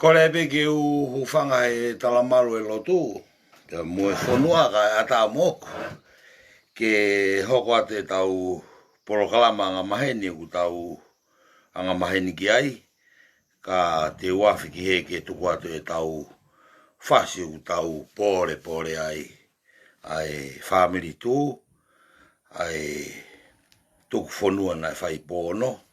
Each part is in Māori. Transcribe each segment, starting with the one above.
Kolebe ke u whanga he talamaru e lotu. Te mue whanua ka ata moko. Ke hoko ate tau porokalama anga maheni ku tau anga maheni ki ai. Ka te wafi ki he ke tuku atu e tau whasi ku tau pore ai. Ai family tu. Ai tuku whanua na whai pono.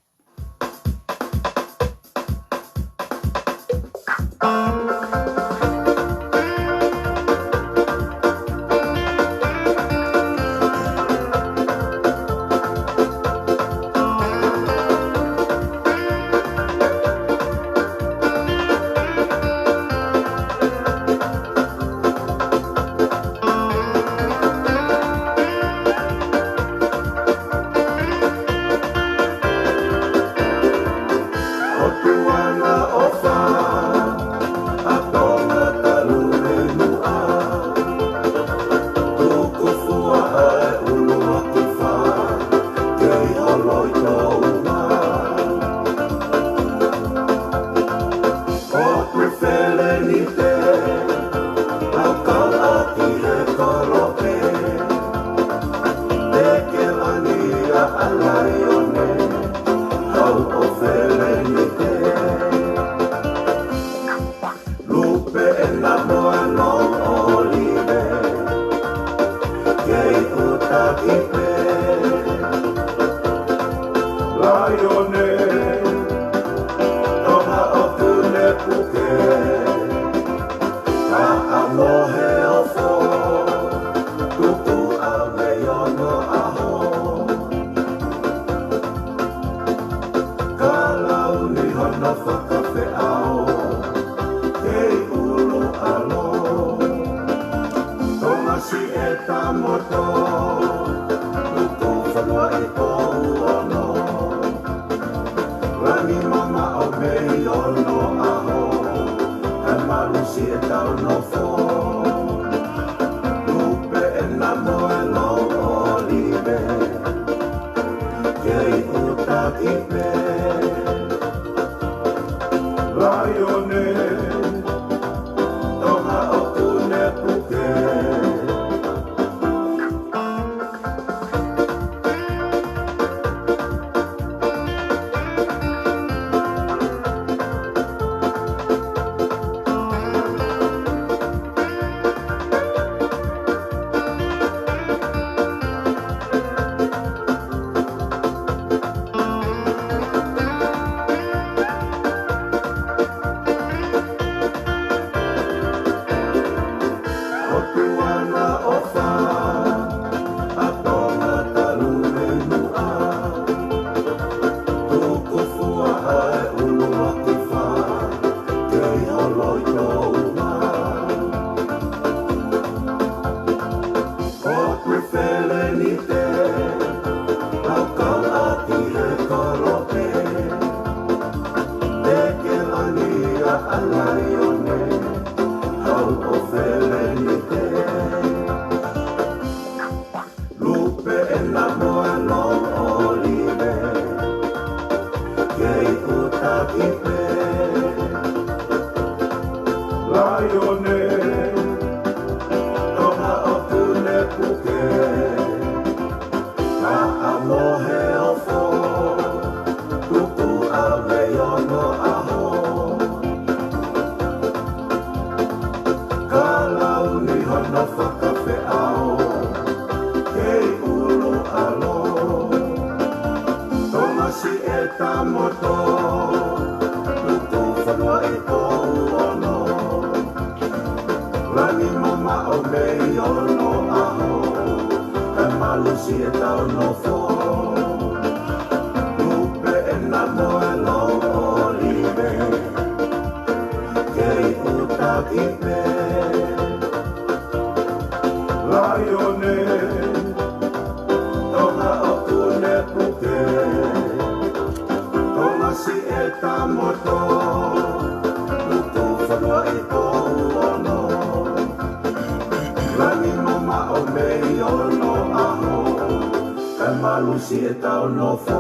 Malusi e tau no fo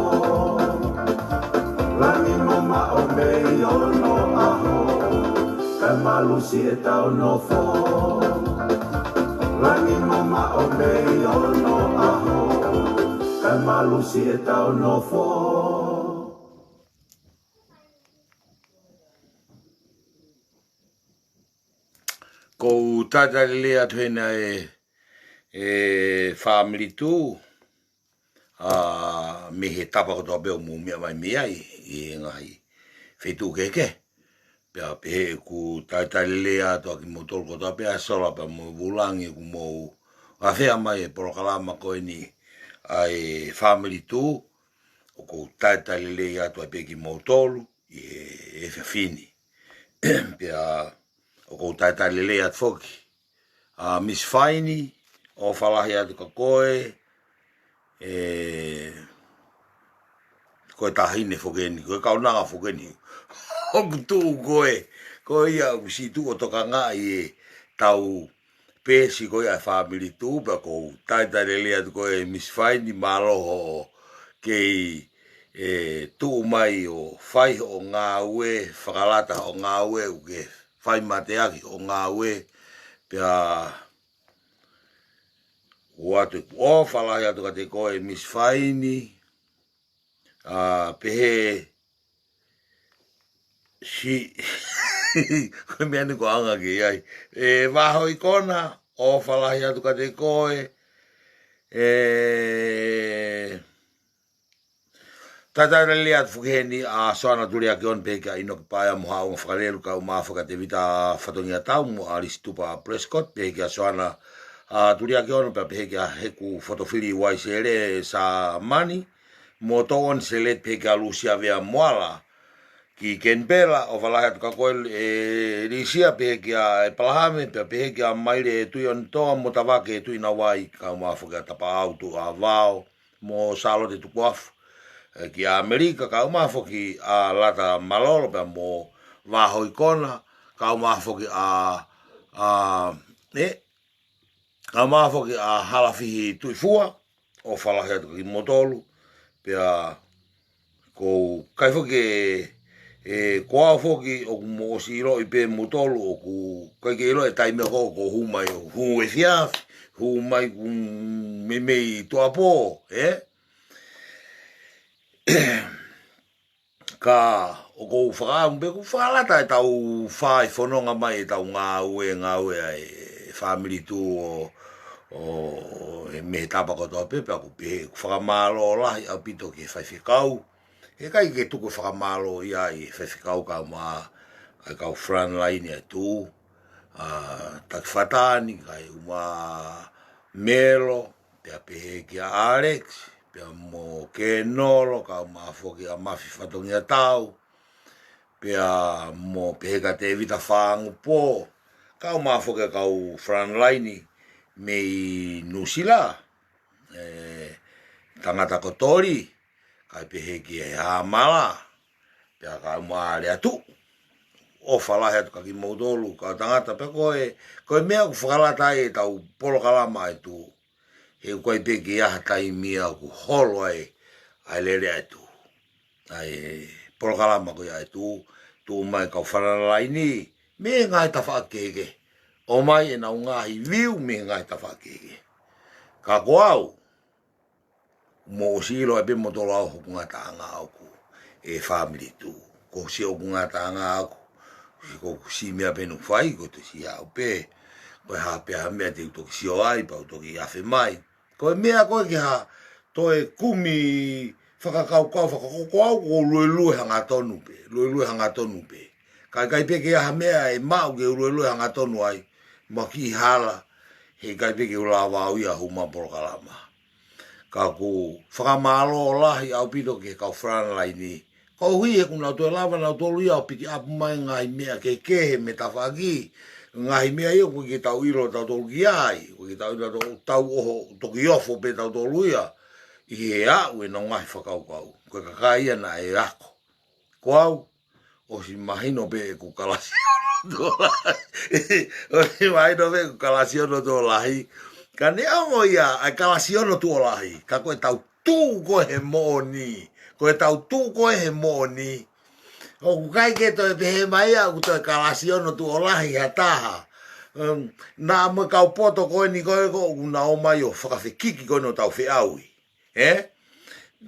Lani mama o me o no aho Ka malusi e tau no fo Langi mama o mei o no aho Ka malusi e tau no fo Ko tata lea tuena family tu me he tapa ko toa beo mumia mai mea I ngai whetu keke. Pea pehe ku tata lea toa ki motol ko toa pea sola pea mo vulangi ku mo awhea mai e porokalama koe ni ai family tu o ko tata lea toa pea ki motolu e whiawhini. Pea o ko tata lea foki. Miss Faini o whalahi atu ka koe koe tahine whokeni, koe kaunanga whokeni o kutu koe ia usi tu o toka ngai tau pesi koe a family tu pa ko taitare lea tu koe Miss Faini maloho kei tu mai o whai o NGAUE whakalata o NGAUE uke whai mateaki o NGAUE pea watu o whalahi atu ka te koe Miss Faini pehe si koe mea ni ko anga ki ai waho I kona o whalahi atu ka te koe tatara lea atu whukiheni a soana turi a kion peke a ino ki paia moha o whakarelu ka umawhaka te vita whatongia mo a Listupa Prescott peke a soana turi a kion peke a heku fotofili waisere sa mani mo toon se let peke a Lucia vea moala ki Kenpela o whalahi atu ka koe risia peke a Palahame peke a maire tui on toa mo tawake tui na wai ka umawhaka tapa autu a vao mo salo te Tukuhifo ki a Amerika ka umafoki a lata malolo pe mo wahoi kona ka umafoki ka umafoki a halafihi tuifua o whalahi atu ki motolu pe a ko kaifoki koa foki o mo siro I pe motolu o ku kaikeiro e taime ko humai hu e fiafi humai mei toapo ka o ko whakaambe ku whakalata tau whai whanonga mai tau NGAUE ai family tu o me tapa ko toa pepe aku pe whakamalo lahi au pito ki whaiwhikau kai ke tuku whakamalo ia I whaiwhikau ka ma ai kau front line ai tu tak whatani kai melo pe ki a Alex pea mo ke nolo ka mafoki a mafi whatongia tau pea mo peheka te vita whaangu po ka mafoki a kau frontline mei nusila tangata kotori kai peheki e hamala pea ka maare atu o whalahi atu kaki mautolu ka tangata pe koe mea ku whakalata e tau polokalama e tu he koe peke aha taimia ku holo ai lere ai tu ai polokalama koe ai tu mai kau whanalaini me ngai ta whakeke o mai e nau ngahi viu me ngai ta whakeke ka koau mo silo e pe motolo au hukunga taanga au ku family tu ko si hukunga taanga au ko si mea penu whai ko te si au pe ko hape ha mea te utoki si o ai pa utoki afe mai ko mea koe ki ha toe kumi whakakau ko luelue hanga tonu pe kai peke aha mea e mau ke luelue hanga tonu ai ma ki hala he kai peke ula wau ia huma porokalama ka ku whakamalo lahi au pito ke kau frontline ko hui e kuna tue lava na tolu ia piki apu mai ngai mea ke kehe me tawhaki ngai mea ia kui ki tau ilo tau tolu ki ai kui ki tau ilo tau oho Tukuhifo pe tau tolu ia I he au e no ngai whakaukau koe kakai ia na e ako ko au o si mahino pe ku kalasi ono lahi o si mahino pe ku kalasi ono to lahi ka ne ao ia ai kalasi ono to lahi ka koe tau tu koe he moni koe tau tu koe he moni O kai ke to pe mai a ku to kalasiono tu olahi hataha. Na mo ka poto ko ni ko na o mai o whakawhikiki ko no tau whiaui.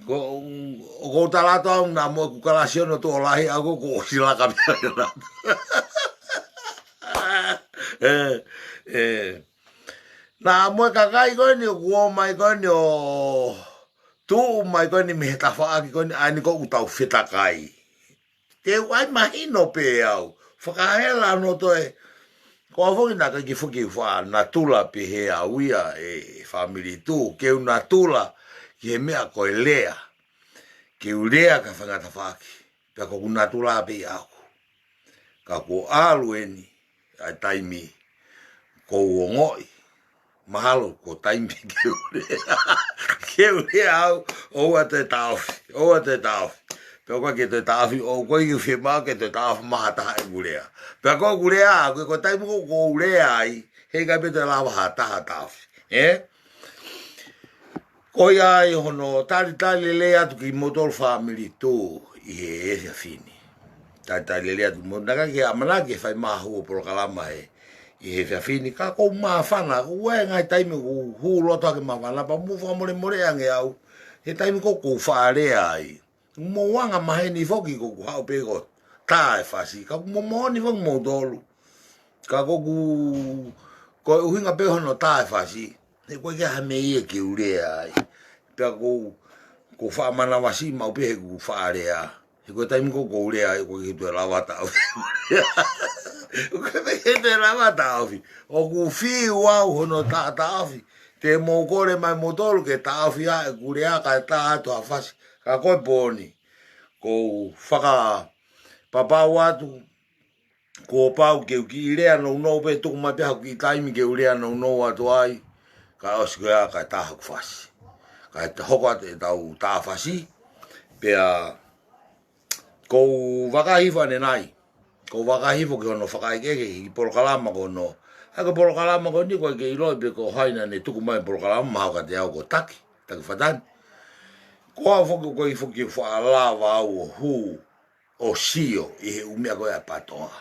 Ko talata na mo ku kalasiono tu olahi a ko silaka pia. Na mo kakai ko ni ko mai ko ni o tu mai ko ni me ta fa ko ni ani ko utau fitakai. Te wai mahino pe au. Whakahela no to e. Ko afongi na ki fuki fa na tula pe he auia e family tu ke una tula ki he mea ko lea. Ke ulea ka whangata whaki. Pea ko una tula pe au. Ka ko alu eni ai taimi ko uongoi. Mahalo ko taimi ke ulea. Ke ulea au oua te taufi. Oua te taufi. Pea koe ke te taufi o koe ki whima ke te taufi maha taha e ulea. Pea ko ulea ko taimi ko ulea ai. Hei kai pe te lawa ha taha taufi. Ko ai hono tali le atu ki motor family tu I he e fini. Tali le atu mo naka ki amana ki fai mahu o Porokalama I he fini ka ko mafana ko e ngai taimi ko hu loto ke mafana pa mu fa more ange au. He taimi ko whaare ai. Mo wanga mahe ni foki ko hau pe ko tae fasi ka mo ni foki mo dolu. Ka ko uhinga pe hono tae fasi. He koe ke ha me ie ki urea ai. Pea ko wha mana wasi mau pe he ku whaarea. He koe taimi ko urea ai ko ke tue lawata au. Ko ke tue lawata au. O ku whiu au hono ta au. Te mo kore mai motoro ke ta au fia e kurea ka ta atu a fasi. Ka koe poni. Ko whaka papau atu. Ko pau ke uki irea no pe tuku mai pe haku I taimi ke urea no atu ai. Ka osikoea ka taha ku fasi. Ka te hoko ate tau taha fasi. Pea ko Fakaifoifo ane nai. Ko Fakaifoifo ki hono whakaikeke ki Porokalama ko no. Haka Porokalama ko ni koe ke iloi pe ko haina ne tuku mai Porokalama maha ka te au ko taki whatani. Ko a foki whaalawa au o hu o sio I he umea koe a patoa.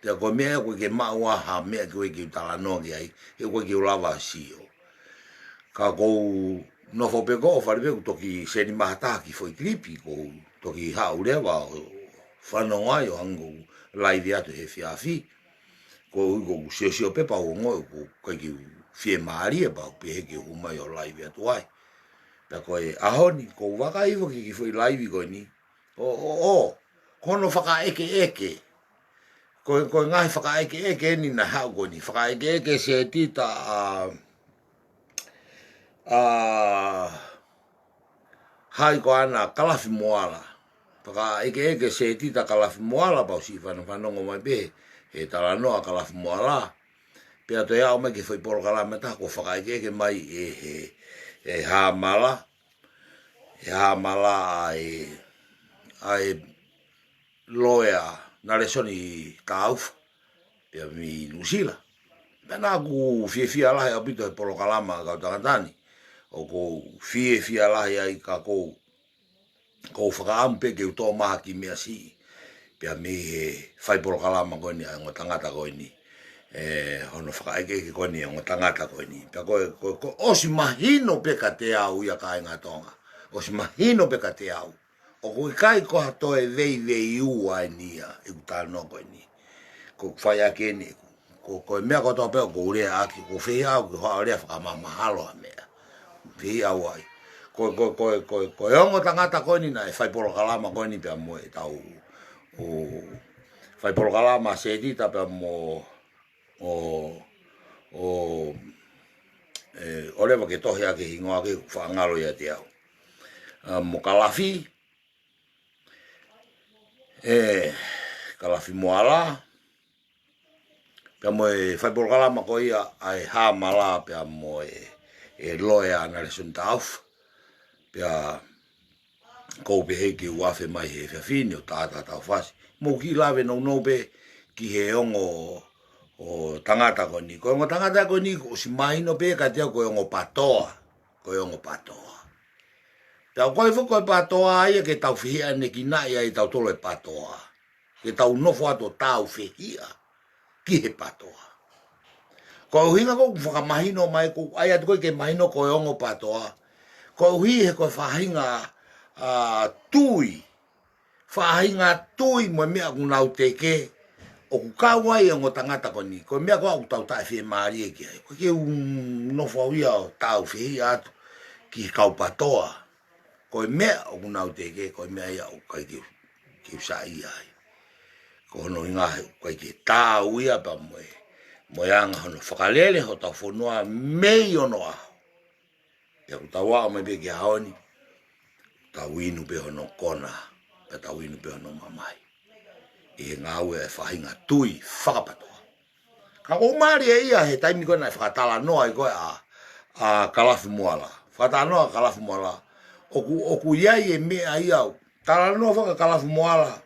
Pea koe mea koe ke maua ha mea koe ke talanongi ai. He koe ke ulawa sio. Ka kou nofo pe ko whare pe toki seni mahataki foi kripi ko toki haurewa o whanongai o ango laivi atu he whiawhi. Ko sio pepa o ngoi ko kai ki whie maari e pau pe he ke humai o laivi atu ai. Pea koe ahoni ko Fakaifoifo ki foi laivi koe ni. Kono whakaeke. Koe ngai whakaeke ni na hau koe ni. Whakaeke se tita hai ko ana Kalafi Moala. Eke se tita Kalafi Moala pau si whanongo mai pe. He tala noa Kalafi Moala. Pea to iau mai ke whai Porokalama ta ko whakaeke mai e hamala. E hamala ai loea NALESONI taufa. Pea mi nusila. Pea nā ku fia lahi au pito he Porokalama kau tangatani. O ko fia lahi ai ka ko whakaampe ke uto maha ki mea si. Pea mi he whai Porokalama koe ni o tangata koe ni. Hono whakaeke koe ni o tangata koe ni. Pea koe osi mahino peka te au ia ka inga tonga. Osi mahino peka te au. O koe kai koha toe vei ua nia I kutano koe ni. Ko whai ake ni. Koe mea koe toa peo ko LOEA'I ko whi au ki hoa orea whakamamahalo a mea. Whi au ai. Koe ongo tangata koe ni na e whai Porokalama koe ni pia mo e tau. Whai Porokalama se tita pia mo orewa ke tohi ake hingoa ke whaangalo ia te au. Mo Kalafi. Kalafi Moala. Pea mo e whai Porokalama ko ia ai hamala pea mo e loea NALESONI taufa. Pea kou pe hei ki uafe mai he whiawhini o tātā tau whasi. Mo ki lawe no pe ki he ongo o tangata ko ni. Ko ongo tangata ko ni ko si mahino pe ka teo ko ongo patoa. Ko ongo patoa. Pea koe whuko e patoa ai ke tau whihia ne ki nai ai tau tolo e patoa. ke tau nofo ato tau whehia, ki he patoa. Ko uhinga ko whakamahino mai ko, ai atu koe ke mahino ko e ongo patoa, ko uhi he koe whahinga tui, whahinga tui mo mea kunau teke, o ku kawai e ngo tangata ko ni, ko mea ko au tau tae whi maari e ki ai, ko ke nofo au ia o tau whehia atu, ki kau patoa, ko mea o kunau teke, ko mea ia o kai ki usai ai. Ko hono ingahe, kai ki tau ia pa moe, moeanga hono whakalele ho tau whanua mei ono aho. Ia ku tau wao mai pe ki haoni, tau inu pe hono kona, pe tau inu pe hono mamai. I he ngāue e whahinga tui whakapatoa. Ka o maari e ia he taimi koe nai whakatala noa i koe a Kalafi Moala. Whakatala noa Kalafi Moala. Oku iai e mea iau. Tala noa whaka Kalafi Moala.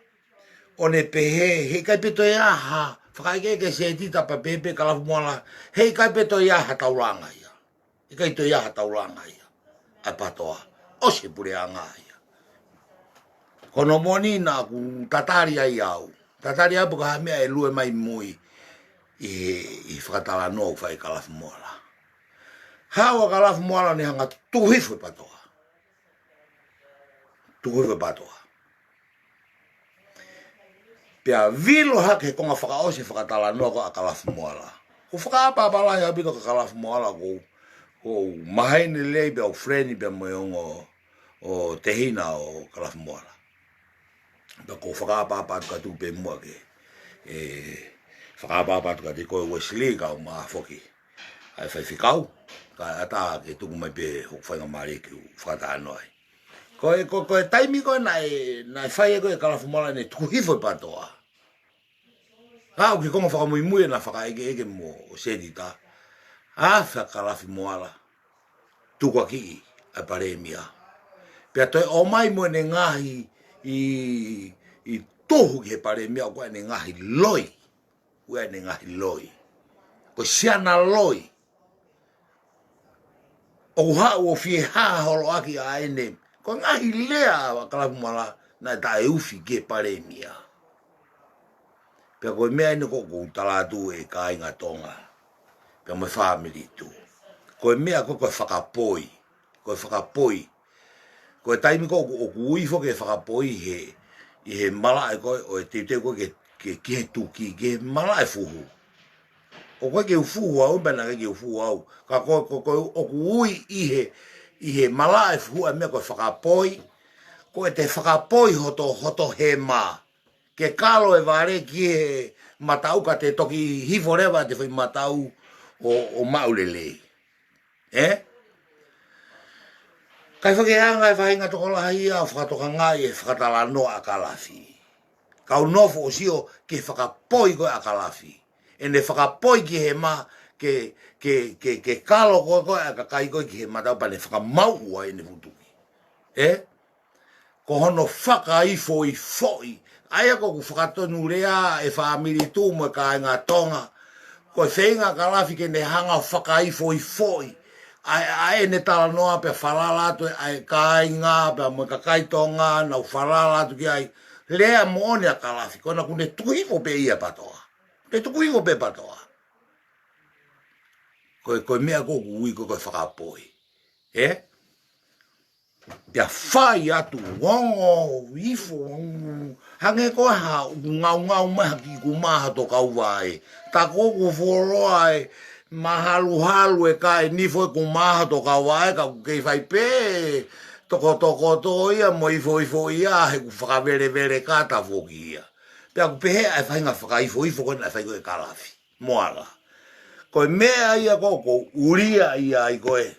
O ne pehe, he kai peto e aha. Whakaikeke se tita pa pepe Kalafi Moala. Hei kai peto e aha tauranga ia. He kai to e aha tauranga ia. Ai patoa. O se pure anga ia. Kono moni na ku tatari ai au. Tatari ai puka hamea e lue mai mui. I whakatala noa whai Kalafi Moala. Hawa Kalafi Moala ni hanga tuhifo patoa. Tuhifo patoa. Pea vilo hake konga whakaose whakatala noa ko a Kalafi Moala. Ko whakaapapala hea bito ka Kalafi Moala ko mahaini lei bea o freni bea moeongo o tehina o Kalafi Moala. Pea ko whakaapapatu ka tupe mua ke whakaapapatu ka te koe Wesley ka o maa whoki. Ai whaiwhikau ka ata ke tuku mai pe hokwhainga maare ki whakatala noa. Koe taimi koe nai whai e koe Kalafi Moala ne Tukuhifo patoa. Au ki konga whakamuimui na whakaege mo o sedita. Whaka Kalafi Moala. Tukuhifo Aki ai paremia. Pea toi o mai mo ne ngahi i tohu ki he paremia koe ne ngahi loi. Ue ne ngahi loi. Ko siana loi. O hau o fie haa holo aki a ene. Ko ngahi lea wa Kalafi Moala na tae ufi ki he paremia. Pea koe mea ine ko talatu e kāinga tonga. Pea moi family tu. Koe mea koe Fakapoi. Koe Fakapoi. Koe taimi ko o kuuifo ke Fakapoi i he mala e koe o e te koe ke he tuki ke mala e fuhu. O koe ke ufuhu au, bena ke ufuhu au. Ka koe o kuui i he mala e fuhu a mea koe Fakapoi. Koe te Fakapoi hoto he maa. Ke kalo e vare ki he matau ka te toki hifo rewa te whai matau o maulele. Kai whakeanga e whahinga tokolahi a whakatokanga e whakatala noa a Kalafi. Kau nofo o sio ke whakapoi koe a Kalafi. E ne whakapoi ki he ma ke kalo koe a kakai koe ki he matau pa ne whakamau ai ne hutuki. Ko hono Fakaifoifo. Aia ko ku whakatonu rea e whaamiri tū mo ka ngā tonga. Ko e whenga Kalafi ke ne hanga Fakaifoifo. Ai ne tala noa pe whalalatu ai kai ngā pe mo kakai tonga na whalalatu ki ai. Lea mo one a Kalafi. Kona kune tukuhifo pe ia patoa. Pe tukuhifo pe patoa. Koe mea ko kui koe Fakapoi. Pea whai atu, wongo, ifo, hange koe ha ngau maha ki ku maha to kauwae. Ta koko whoroa e mahalu e kai nifo e ku maha to kauwae ka ku kei whai pe. Toko to ia mo ifo ia he ku whakavere kata whoki ia. Pea ku pehe ai whainga Fakaifoifo koe na whai koe Kalafi Moala. Koe mea ia koko uria ia ai koe.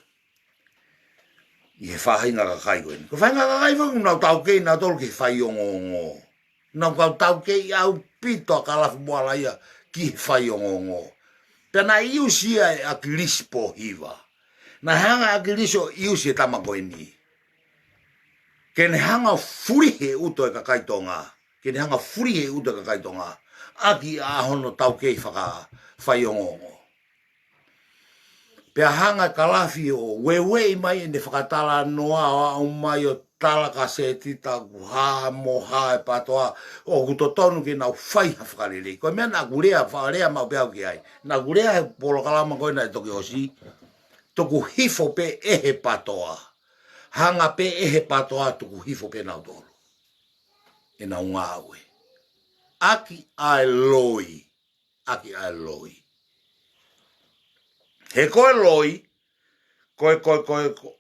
I he whahinga kakai koe. Ko whahinga kakai koe nau tau kei nau tolu ke whai ongo. Nau tau kei au pito a Kalafi Moala ia ki whai ongo. Pena iusi e AKILISI POHIVA. Na hanga AKILISI o iusi e tamako ni. Kene hanga furihe uto e kakai tonga. Kene hanga furihe uto e kakai tonga. Aki a hono tau kei whai ongo. Pea hanga Kalafi o wewe mai ne whakatala noa o mai o tala kaseti taku hamo hae patoa o kutotonu ki nau whai hawhakariri. Koe mea nā gurea wharea mau peau ki ai. Nā gurea he polokalama koe nai toki hosi. Tukuhifo pe ehe patoa. Hanga pe ehe patoa tukuhifo pe nau tolu. E nau NGAUE. Aki ai LOEA'I. Aki ai LOEA'I. He koe LOEA'I. Koe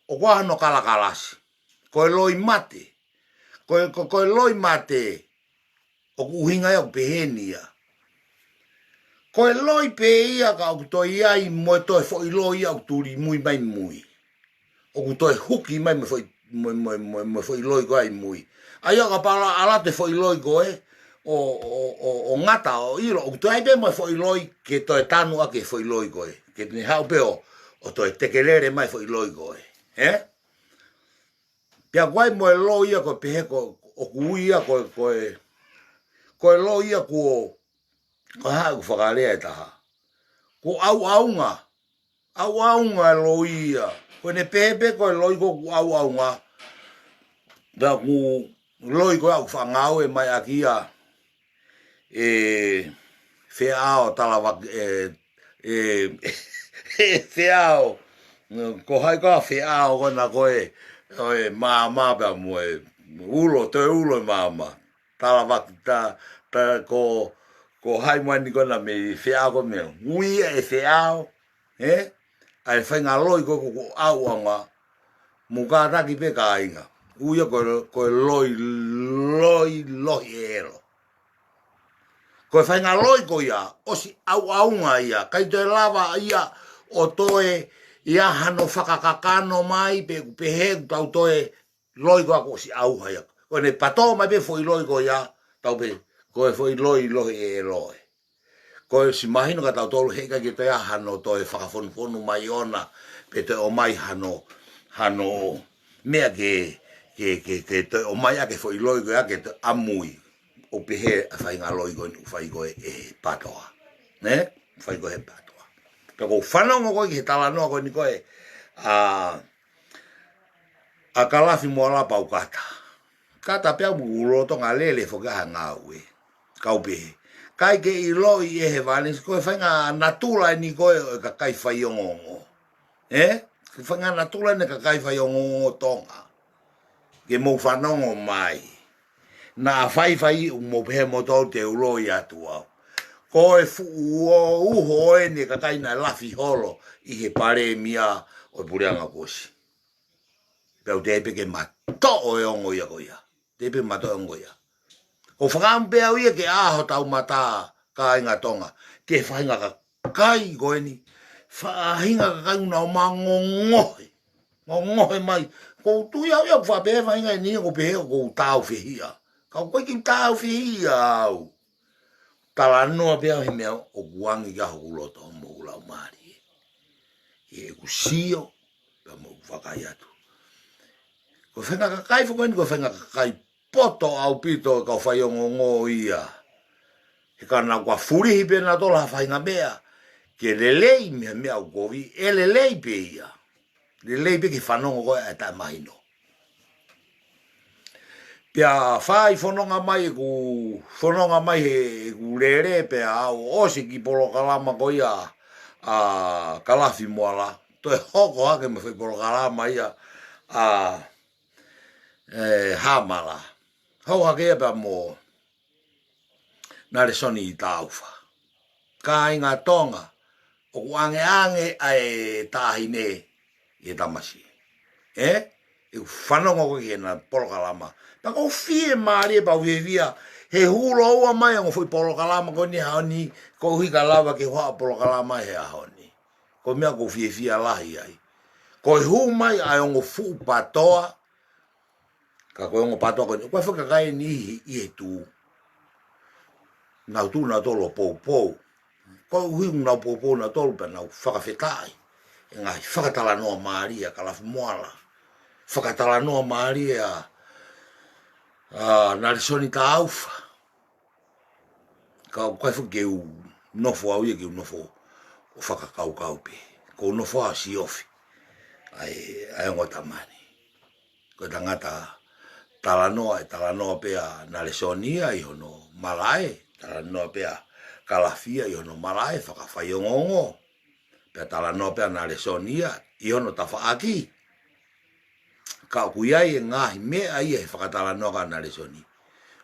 o wahano kalakalasi. Koe LOEA'I mate. Koe LOEA'I mate. O kuhinga ia pehenia. Koe LOEA'I pe ia ka o toi ai mo toi fo i LOEA'I au turi mui mai mui. O toi huki mai mo fo i LOEA'I ko ai mui. Ai ka pala ala te fo i LOEA'I ko o ngata o ilo o toi be mo fo i LOEA'I ke toi tanu ake fo i LOEA'I ko ke ni hau pe o toi tekelere mai fo i LOEA'I ko Pia guai mo LOEA'I ko pehe ko o kuia ko LOEA'I ko ha ku whakalea e taha. Ko aunga LOEA'I. Ko ne pepe ko LOEA'I ko aunga. Da ku LOEA'I ko au whangau e mai akia whiao tala whiao ko hai ka whiao ko na koe mama ba mo ulo mama tala ta ko hai mani ko na me whiao ko me ui e whiao ai whainga LOEA'I ko auanga muka taki pe ka inga uia ko LOEA'I ero ko whainga LOEA'I ko ia osi aunga ia kai te lava ia o toe ia hano whakakakano mai pe pehe tau toe LOEA'I ko ako si auha ia ko ne pato mai pe foi LOEA'I ko ia tau pe ko foi LOEA'I ero ko si mahino ka tau tolu heka ki te hano toe whakafonu mai ona pe te o mai hano mea ke te o mai ake foi LOEA'I ko ake te amui o pehe whainga LOEA'I ko whai ko e patoa whai ko he patoa ka ko whanongo ko ki he tala noa ko ni ko a Kalafi Moala pau kata pia bulo to ngalele fo ka NGAUE kau pehe kai ke i LOEA'I e he vani ko whainga natula ni ko KAKAI whaiongongo whainga natula ni KAKAI whaiongongo tonga ke mo whanongo mai na whai mo pehe mo tau te LOEA'I atu au ko uho e ni KAKAI na lafi holo i he pare mia o pureanga kosi peo te epe ke mato o e ongo ia ko ia te epe mato e ongo ia o whakampe au ia ke aho tau mata ka inga tonga ke whainga KAKAI ko ni whahinga KAKAI una o ngongohe mai ko tu ia whape whainga ni ko pehe ko tau whihia ka koe ki tau whihia au tala noa pia he mea o guangi ka hukuloto mo ulau mari e kusio ka mo whakai atu ko whainga KAKAI whakoni ko whainga KAKAI poto au pito ka whaiongongo ia he kana kua furihi pena tola whainga mea ke lelei mea au kovi e lelei pe ia lelei pe ki whanongo koe e tai mahino pia whai whanonga mai whanonga mai he lere pe au osi ki polokalama ko ia a Kalafi Moala to e HOKO ake me whai polokalama ia a hamala hau hake pa mo NALESONI I taufa ka inga tonga o ange ai tahine e tamasi e whanonga ko ki na polokalama pa ko fie maari pa vivia he hulo ua mai ngo foi polokalama ko ni haoni ko hika lava ke hoa polokalama he haoni ko mea ko fie lahi ai ko hu mai ai ngo fu patoa ka ko ngo patoa ko ko fa kai ni I tu na tu na tolo po ko hu na po na tolo pa na whakawhetai ngai whakatala noa Maria Kalafi Moala whakatala noa Maria NALESONI taufa ka ko fa ke nofo au ke nofo o whakakau pe ko nofo a si ofi ai ngo tamani ko tangata talanoa pea nalesonia i hono malae, talanoa pea kalafia i hono malae, whakawhaiongongo, pea talanoa pea nalesonia i hono tawhaaki. Ka kuiai ngahi mea ia he whakatalanoa ka nalesoni.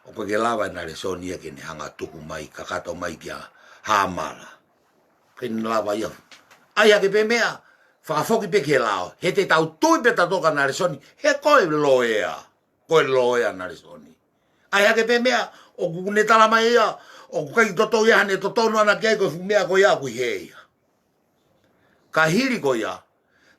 O koe ke lawa nalesonia ke ne hanga tuku mai, kakato mai kia hamala. Kene lawa ia. Ai hake pe mea, whakafoki pe ke lao. He te tau tui pe tatoka nalesoni, he koe loea. Koe loea nalesoni. Ai hake pe mea, o kukune talama ia, o kukai toto ia hane totonu ana kia koe fumea koe ia kui heia. Ka hiri koe ia.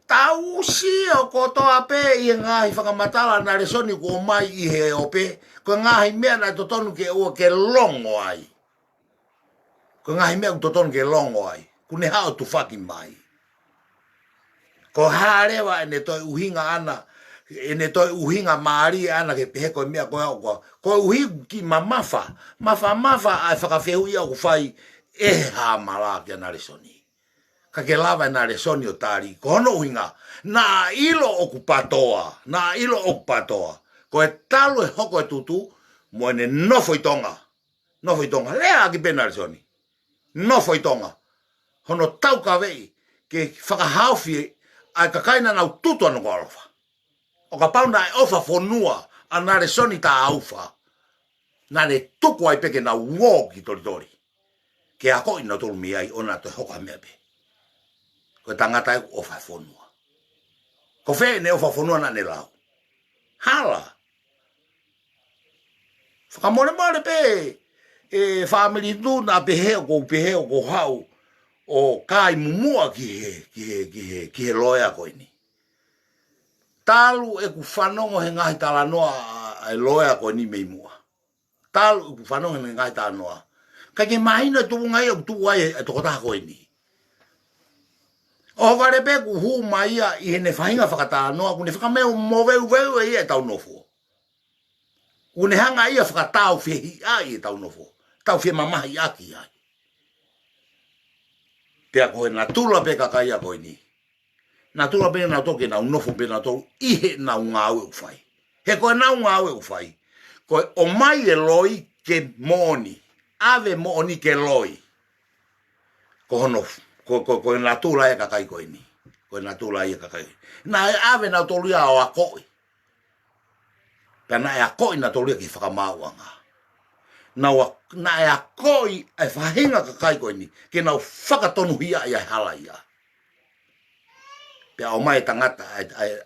Tau sia ko toa pe i ngahi whakamatala nalesoni ko mai i he ope. Ko ngahi mea na totonu ke ua ke longo ai. Ko ngahi mea totonu ke longo ai. Kune hao tu whaki mai. Ko harewa ene toi uhinga ana. Ene toi uhinga maari ana ke pehe koe mea koe au koe. Ko uhinga ki mamafa. Mafa ai whakawhehu ia ku whai e ha malaki nalesoni. Ka ke lava nalesoni o tari. Ko hono uhinga. Na ilo oku patoa. Na ilo oku patoa. Ko e talu e hoko e tutu. Mo ene nofo i tonga. Nofo i tonga. Lea aki pe nalesoni. Nofo i tonga. Hono tau ka vei. Ke whakahauwhi ai kakaina nau tutu anu kolofa. O ka pauna e ofa fonua. A nalesoni ta aufa. Nane tuku ai peke na uo ki tori. Ke ako ina tolu mi ai ona to hoka mea pe. Ko tangata e ofa fonua. Ko fe ne ofa fonua na ne lau. Hala. Whakamore pe. E family tu na peheo ko hau. O kai mumua ki he loea ko ini. Talu e ku whanongo he ngahi talanoa e loea ko ini mei mua. Talu e ku whanongo he ngahi talanoa. Kai ke mahina tuku ngai o tuku ai e tokota ko ini. O vare pe ku hu maia i hene whahinga whakatanoa, kune whakameo moweu e ia e tau nofo. Kune hanga ia whakatau whihi ai e tau nofo. Tau whihi mamahi aki ai. Pea koe na tula pe kakai a koe ni. Na tula pe na toke na nofo pe na tau ihe na ngāue ufai. He koe na ngāue ufai. Koe o mai e loi ke mooni. Ave mooni ke loi. Ko honofu. Ko na tula e kakai ko ini. Ko na tula e kakai. Na ave na tolia o akoi. Kana e akoi na tolia ki whakamauanga. Na e akoi e whahinga kakai ko ini. Ke na whakatonuhia'i ai hala ia. Pea o mai tangata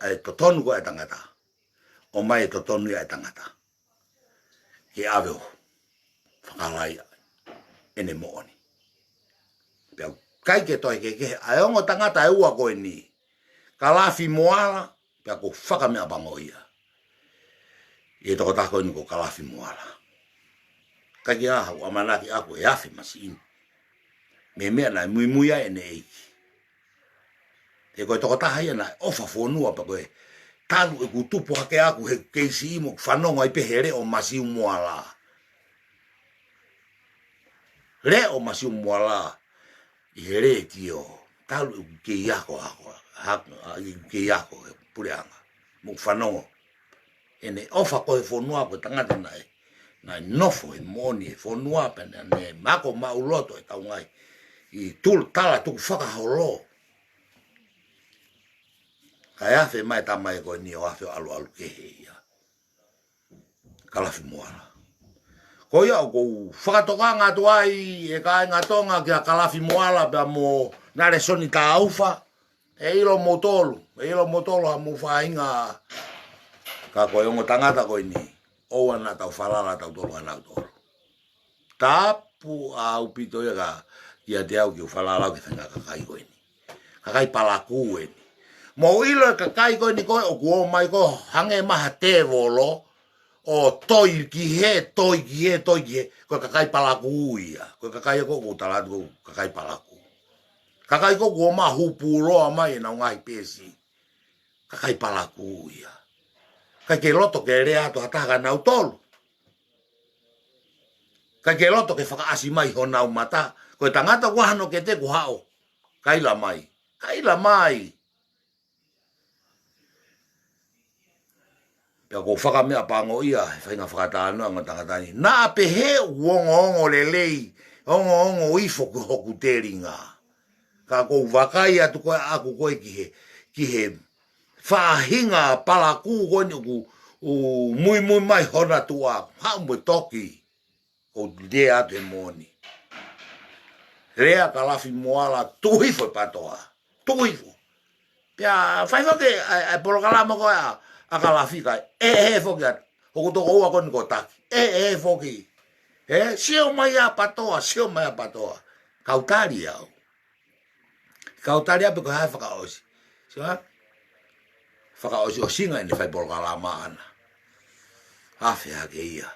ai totonu ko e tangata. O mai totonu ia e tangata. Ke ave o whakalai ene mooni. Pea kai ke toi ke aongo tangata e ua koe ni. Kalafi Moala, pia ko whakamea bango ia. I toko tako ni ko Kalafi Moala. Kai ke aha, o amanaki ako e afi masi ini. Me mea na muimuia e ne eiki. E koe toko taha ia na ofa fonua pa koe. Talu e kutupu hake aku he keisi imo whanonga i pehere o masi Moala. Re o masi Moala. I here ki o talu ke iako ke iako pureanga mo whanongo ene ofa koe fonua ko tangata na nofo e moni e fonua pe ne mako mauloto e tau ngai i tala tuku whakaholo kai afe mai tamai ko ni o afe alu ke heia Kalafi Moala. Ko ia ko Fakatokanga tu ai e kai ngatonga ki Kalafi Moala ba mo NALESONI taufa e ilo motolo ha mo fainga ka ko yo tangata ko ini o ana tau falala tau tolo ana tolo tapu au pito ya ia te au ki falala ki fanga kakai ko ini kakai PALAKU ini mo ilo kakai ko ini ko o ko mai ko hange maha te volo o toi ki he ko kakai PALAKU ia ko kakai ko tala ko kakai PALAKU kakai ko ma hupulo mai na ngai pesi kakai PALAKU ia kai ke loto ke rea to ataga na utolo kai ke loto ke faka asi mai hona mata ko tangata ko hano ke te ko hao kai la mai Pea ko whakamea pango ia, whainga whakatānua ngā tangatani. Nā pe he ongo lelei, ongo ifo ku hoku teringa. Ka kou wakai atu koe aku koe ki he whahinga palaku koe ku mui mai hona tua. Hau mwe toki, ko de atu e moni. Rea Kalafi Moala, Tukuhifo Ptoa, Tukuhifo. Pea whaifoke ai polokalama koe a Kalafi kai, foki atu. Hoko toko ua koni ko taki, foki. Sio mai a Ptoa, sio mai a Ptoa. Kautari au. Kautari ape ko hai whakaosi. Sio whakaosi o singa ine whai polokalama ana. Hawhi hake ia.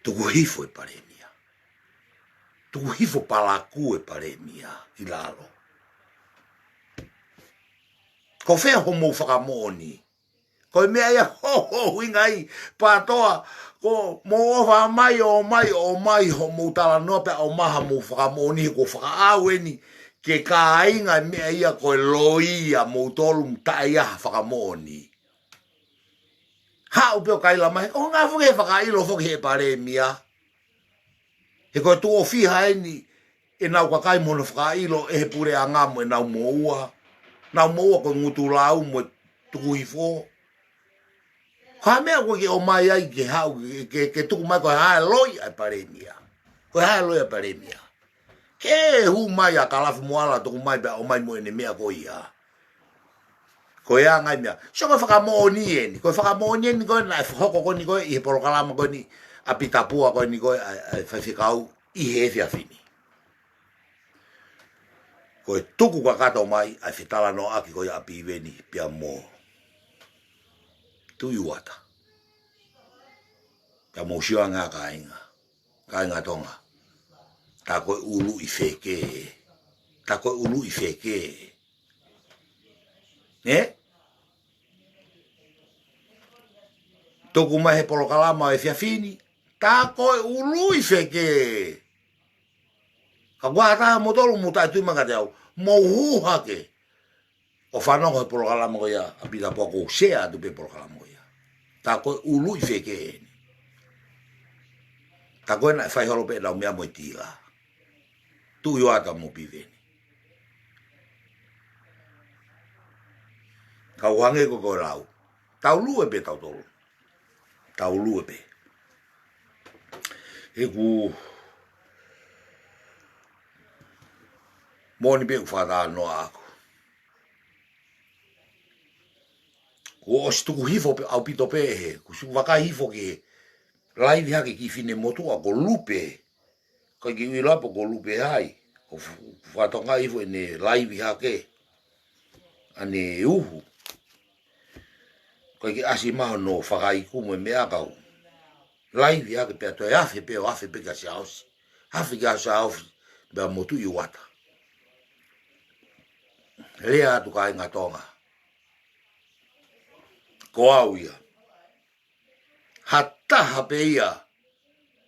Tukuhifo e paremia. Tukuhifo PALAKU e paremia i lalo. Ko whea homo whakamoni. Ko mea ia huingai Ptoa. Ko mo ofa mai homo tala noa pe o maha mo whakamoni ko whakaaweni ke kāinga mea ia ko LOEA'I mo tolu mtai aha whakamoni. Ha upeo kaila mai, o ngā whuke whakailo whuke he paremia. He koe tō whiha eni ENAU KAKAI mono whakailo he pure a ngā mo ENAU moua. Nau moua ko ngutu lau mo Tukuhifo. Ha mea koe ke o mai ai ke hau, ke tuku mai koe hae LOEA'I ai paremia. Koe hae LOEA'I paremia. Ke hu mai a Kalafi Moala tuku mai pe o mai mo ene mea koe ia. Ko ia ngai mea. So koe whakamoni eni. Koe whakamoni eni koe na hoko koe ni koe i he polokalama koe ni a pitapua koe ni koe a whaiwhikau i he whiawhini. Koe tuku ka kato mai a whitala no aki koe a piweni pia mō. Tui uata. Pia mō siwa ngā kāinga. Kāinga tonga. Tā koe ulu i wheke. Tā koe ulu i wheke. Toku mai he polokalama e whiawhini, tā koe ului wheke. Ka wātā motolu mutai tuimanga te au, mou hūhake. O whanongo he polokalama ko ia, a pita pua kou sea atu pe polokalama ko ia. Tā koe ului wheke eni. Tā koe na e whaiholo pe nau mea moi tila. Tu ioata mo piveni. Ka uhange ko koe lau. Tau lue pe tau tolu. Tau lue pe. E ku moni pe whata noa ako. Ko os Tukuhifo pe au pito pe he. Ku su Fakaifoifo ki he. Laivi hake ki fine motua ko lupe. Kai ki uilapo ko lupe hai. Ko Fakaifoifo ene laivi hake. Ane uhu. Koe ki asi maho no whakaikumu e mea kau. Laivi ake pia toi afe pe ka se ausi. Afe ka se ausi bea motu i wata. Lea atu ka inga tonga. Ko au ia. Hataha pe ia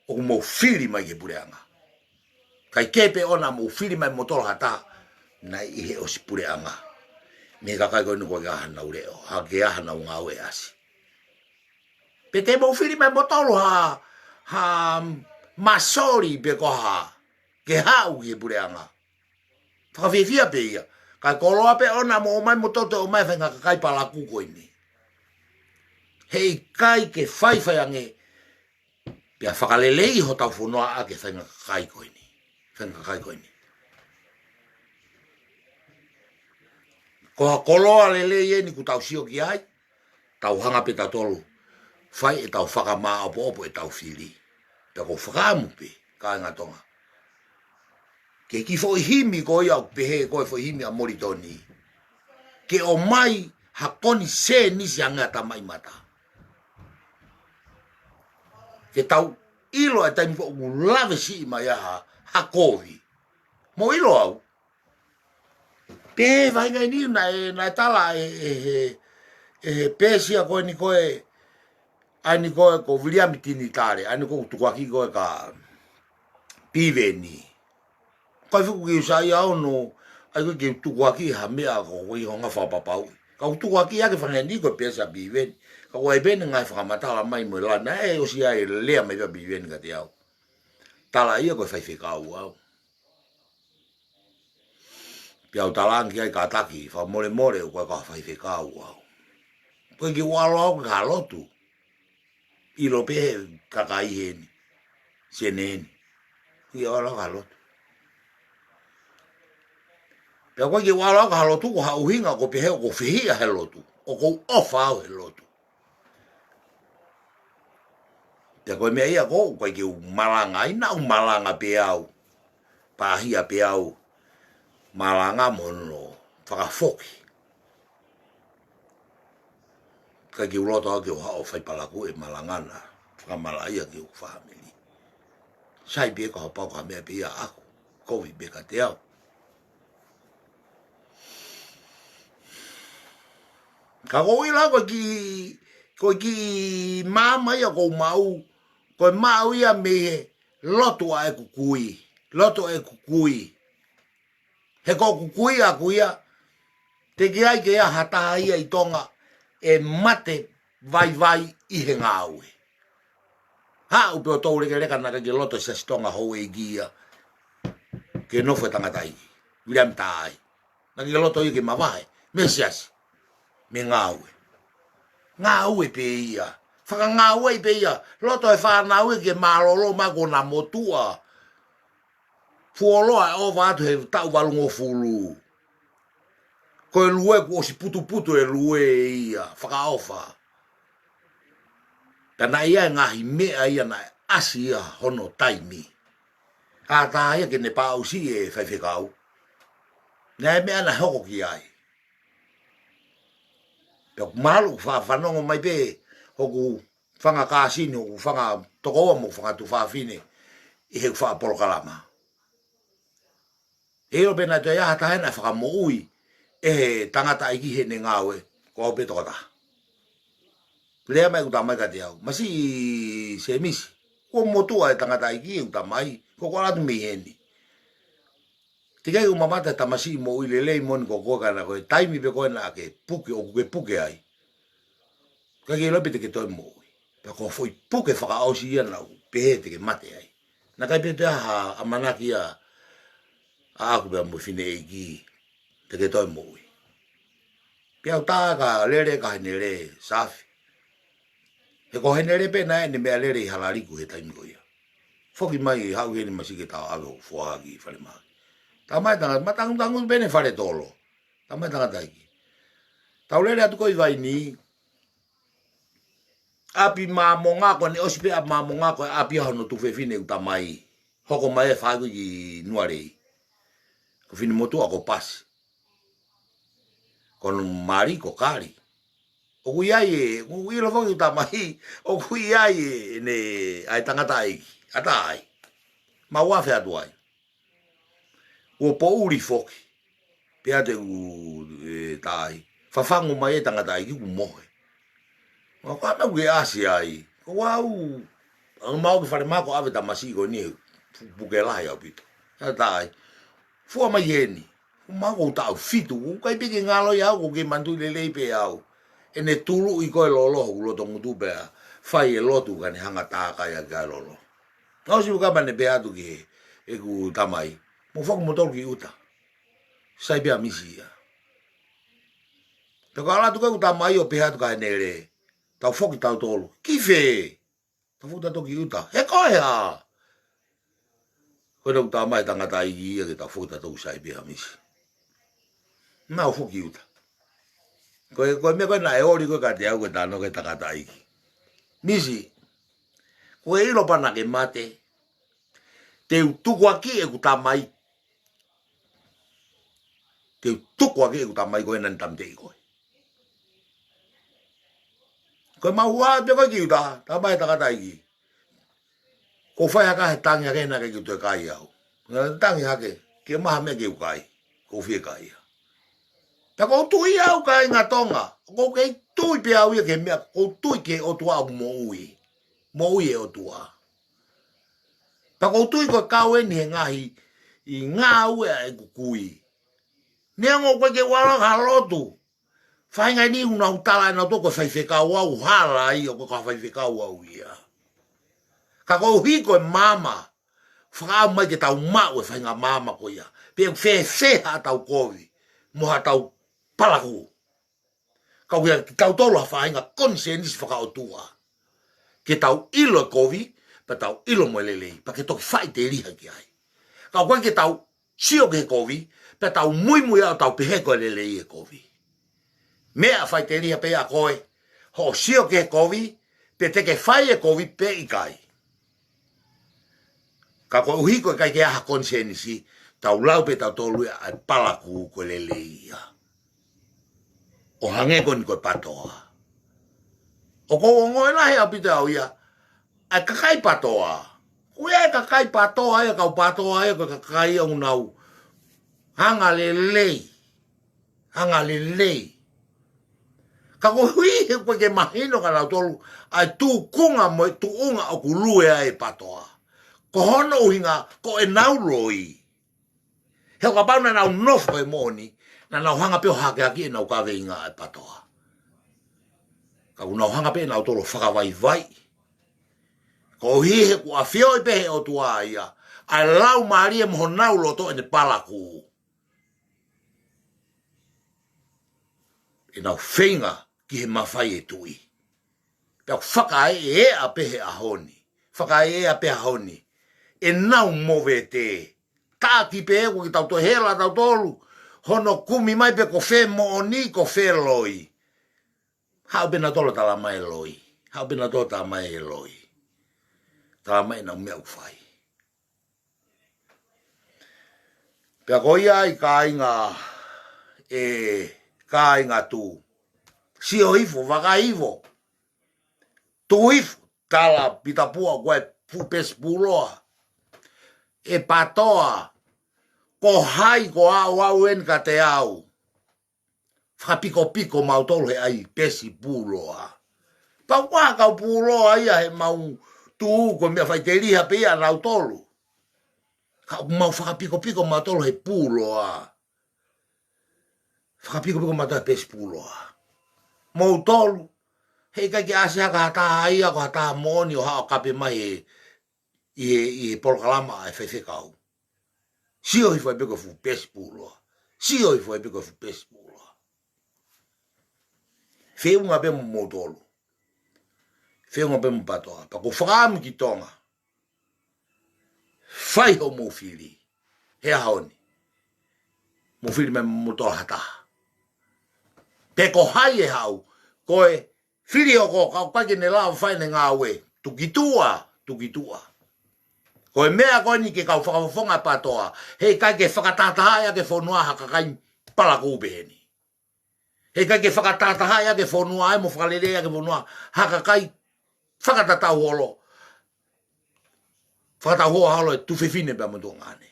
o mo whiri mai ke pureanga. Kai kepe ona mo whiri mai motoro hataha na ihe o si pureanga. Me kakai koe nuko ke ahana ureo, ha ke ahana NGAUE asi. Pe te mo whiri mai motolo ha masori pe koha, ke hau ke pureanga. Whakawhiwhia pe ia, kai koloa pe ona mo o mai mototo o mai whenga kakai PALAKU koe ni. Hei kai ke whaiwhaiange, pia whakalelei ho tau whunoa a ke whenga kakai koe ni. Whenga kakai koe ni. Ko ha koloa lele ye ni ku tau sio ki ai, tau hanga pe tau tolu, whai e tau whakamaa opo e tau whiri. Pea ko whakamu pe, ka ngā tonga. Ke ki fo himi ko iau pehe ko fo himi a moritoni. Ke o mai hakoni se nisi anga tamai mata. Ke tau ilo e taimi ko lave si mai aha hakovi. Mo ilo au. Pe vai ngai ni na tala pesia ko ni koe ani koe ko William tinitare ani ko tukuaki koe ka piveni ko fu ki sa ia ono ai ko ki tukuaki ha mea ko i honga fa papau ka tukuaki ya ke fa ni ko pesia piveni Ka wai bene ngai whakamatala mai mo lana e o si ai lea mai pa biwen ka te au. Tala ia koe whaifekau au. Pia au talangi ai ka taki, wha more more o koe ka whaifekau au. Koe ki walo au ka lotu. Ilo pehe kakai heni. Seneni. Ia walo ka lotu. Pia koe ki walo au ka lotu ko hauhinga ko pehe o ko whihia he lotu. O ko ofa au he lotu. Pia koe mea ia ko koe ki malanga ina u malanga pe au. Pahia pe au. Malanga mono whakafoki. Ka ki uloto au ki o hao whai palaku e malangana. Whakamalaia ki o whamili. Sai pia ka hapau ka mea pia aku. Kowi beka te au. Ka kowi la koe ki mama ia kou mau. Koe mau ia me loto a e kukui. Loto e kukui. He ko kukui aku ia. Te ki ai ke ia hataha ia i tonga. E mate vai i he ngāue. Ha upe o tau reke reka naka ki loto sa stonga hou e gia. Ke nofo tangata i. William Ta'ai. Naki loto i ke mawahe. Me siasi. Me ngāue. Ngāue pe ia. Whaka ngāue pe ia. Loto e whanau ke malolo mako na motua. Fuoloa e o watu he tau walungo fulu. Koe lue ku osi putu e lue ia. Whakaofa. Kana ia ngahi mea ia na asi ia hono taimi. Ka taha ia ke ne pausi e whaiwhekau. Nea mea na hoko ki ai. Pea malu whanongo mai pe. Hoku whanga kāsini, hoku whanga tokoa mo whanga tu whawhine. I he wha polokalama. E o pena te ia tahena whakamo ui. E tangata iki he ne ngāue. Ko o peto kata. Lea mai utamai ka te au. Masi Semisi. Ko motua e tangata iki e utamai. Ko ko alatu mi heni. Tikai umamata tamasi mo ui lelei moni ko koka na koe. Taimi pe koe na ke puke o kuke puke ai. Kaki lopi te ke toi mo ui. Pe ko foi puke whakaosi ia nau. Pehe te ke mate ai. Na kai pe te aha amanaki ia. Aku pe mo fine iki. Te ke toi mo ui. Pe au tā ka lere ka hene le safi. He ko hene le pe na ene mea lere i halariku he taimi ko ia. Foki mai hau hene masike tau ave o fuaki whare maa. Tā mai tanga, matangu bene whare tolo. Tā mai tanga taiki. Tau lere atu koi vai ni. Api mamonga ko ne osipe ap mamonga ko api hono tu fefine utamai. Hoko mai e whaku i nuarei. Ko fini motu ako pasi. Kono mari ko kari. O kui ai e, o kui lo foki utamai. O kui ai e, ne ai tangata aiki. Ata ai. Ma wafe atu ai. O po uri foki. Pea te u tai. Fafangu mai e tangata aiki ku mohe. O ka na ge asi ai. Ko wau. Ang mau ki whare mako ave tamasi ko ni. Puke lai au pito. Ata ai. Fua mai heni. Mako tau fitu. Kai piki ngalo i au ko ke mantu lelei pe au. E ne tulu i koe lolo. Ulo tongu tu pea. Fai e lotu ka ne hanga tākai a kai lolo. Ngau si ukama ne pe atu ki e ku tamai. Mo foku motor ki uta. Sai pea misi ia. Tako ala tu ka utamai o pe atu ka nere. Tau foki tau tolu. Kife. Tau foki tau ki uta. He koe ha. Koe na utamai tangata iki ia ke tau foki tau sai pea misi. Mau foki uta. Koe mea koe na e ori koe ka te au koe tano ke tangata iki. Misi. Koe ilo pana ke mate. Te utuku aki e kutamai. Te utuku aki e kutamai koe nan tamte i koe. Koe mahua te koe ki uta. Tamai tangata iki. Ko whai haka he tangi hake na ke ki tue kai au. Tangi hake. Ke maha mea ke ukai. Ko whie kai au. Ta ko tui au kai ngā tonga. Ko kei tui pe au ia ke mea. Ko tui ke otua au mo ui. Mo ui e otua. Ta ko tui ko kau eni he ngahi. I ngā ue e kukui. Neango koe ke wala ka lotu. Whainga ni una utala na toko whaifekau au hala i o ka whaifekau au ia. Ka kou hiko e mama, whakau mai ke tau mau e whainga mama ko ia. Pea whewheha tau kovi, moha tau palaku. Kau ia ki tau tolu ha whainga konsenisi whakaotua. Ke tau ilo e kovi, pa tau ilo mo lelei, pa ke toki whai te riha ki ai. Kau koe ke tau sio ke kovi, pa tau mui au tau peheko e lelei e kovi. Mea whai te riha pe a koe, ho sio ke kovi, pe teke whai e kovi pe i kai. Ka koe uhiko e kai ke aha konsenisi, tau lau pe tau tolu ai palaku ko lelei ia. O hangeko ni koe patoa. O kou ngoe lahe au pita au ia, ai kakai patoa. Ue ai kakai patoa ia, kau patoa ia, koe kakai au nau. Hanga lelei. Hanga lelei. Ka koe hui he koe ke mahino ka nau tolu, ai tu kunga mo tu unga o kulue ai patoa. Ko hono uhinga, ko ENAU loi. Heo ka pau na nau nofo e moni, na nau hanga peo hake haki e nau kawe inga ai patoa. Ka unau hanga pe nau tolo whakawai. Ko hihe ku a fio i pehe o tua ia. Ai lau maari e moho nau loto e ne palaku. E nau whenga ki he mawhai e tui. Pea whakai e a pehe a honi. Whakai e a pehe a honi. E nau move te. Tā ki pehe ku ki tau to hela tau tolu. Hono kumi mai pe ko whe mo oni ko whe loi. Hau bena tolo tala mai loi. Hau bena tolo tala mai loi. Tala mai na mea ufai. Pea koi ai ka inga ka inga tu. Tukuhifo Fakaifoifo. Tukuhifo tala pita pua koe pupes puloa. E patoa. Ko hai ko au en ka te au. Whapiko mau tolu he ai pesi puloa. Pa waka puloa ia he mau tu ko mea whai te riha pe ia nau tolu. Ka mau whakapiko mau tolu he puloa. Whakapiko mau tolu he pesi puloa. Mau tolu. Hei kai ki ase haka hata ia ko hata moni o hao kape mai i polokalama e whewhekau. Sio hi fai peko fu pesi puloa. Sio hi fai peko fu pesi puloa. Whiunga pe mo tolu. Whiunga pe mo patoa. Pa ko whakamu ki tonga. Whai ho mo whiri. Hea haoni. Mo whiri me mo tola hata. Pe ko hai e hau. Koe whiri o ko kau pake ne lao whai ne NGAUE. Tukitua. Koe mea koe ni ke kau whakafonga patoa. Hei kai ke whakatatahai ake whonua hakakai palaku beheni. Hei kai ke whakatatahai ake whonua ai mo whakalere ake whonua hakakai whakatatau holo. Whakatau hoa halo e tuwhiwhine pia mo tō ngāne.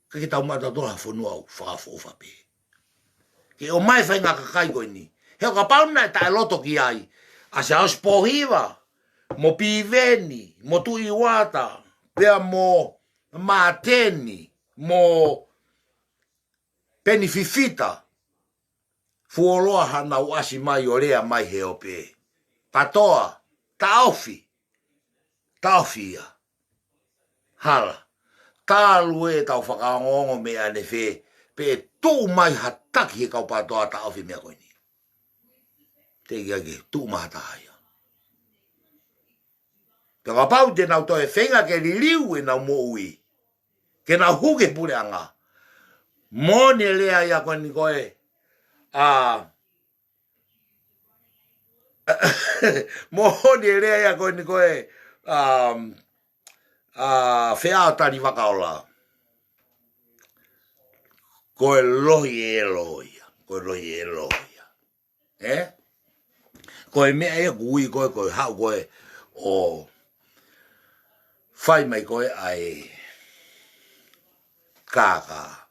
Kai ke tau matatola whonua au whakafo pe. Ke o mai whai ngā kakai koe ni. Heo ka pauna e tae loto ki ai. Ase aus POHIVA. Mo piveni, mo tuiwata, pea mo mateni, mo penififita. Fuoloa hana uasi mai o rea mai he ope. Patoa, taofi ia. Hala, tālu e tau whakaongongo mea ne whe, pe tū mai hataki he kau patoa taofi mea koe ni. Te kia ke, tū mai hataki. Ka pau te nau toe whenga ke liliu e nau mo ui. Ke nau huke pule anga. Mone lea ia koe ni koe. Mone lea ia koe ni koe. Whea tari wakaola. Koe lohi e loia. Koe lohi e loia. Koe mea e kui koe hau koe o... Whai mai koe ai kaka.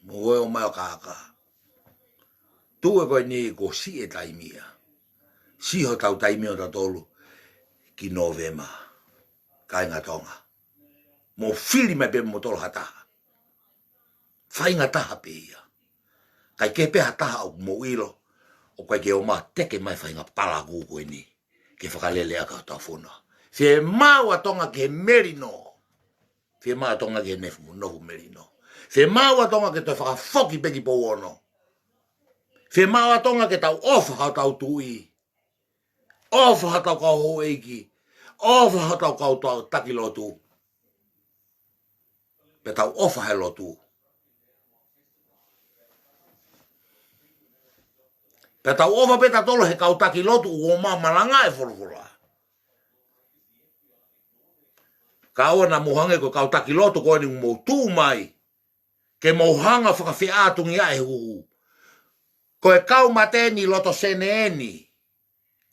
Moe o mai o kaka. Tue koe ni ko si e taimia. Si ho tau taimia o tatolu ki Novema. Kai ngā tonga. Mo whiri mai pe mo tolo hataha. Whai ngā taha pe ia. Kai ke pe hata o mo ilo. O kai ke o ma teke mai whainga palaku koe ni. Ke whakalele aka tau whona. Fe maua tonga ke merino. Fe maua tonga ke nefu nofu merino. Fe maua tonga ke toi whakafoki peki po ono. Fe maua tonga ke tau ofa hau tau tui. Ofa hau tau kau ho eiki. Ofa hau tau kau tau taki lotu. Pe tau ofa he lotu. Pe tau ofa pe tolo he kau taki lotu o malanga e forfora. Kau na mohange ko kau taki lotu ko ni mo tu mai. Ke mohanga whakawhi atungi ae huhu. Ko e kau mateni loto seneeni.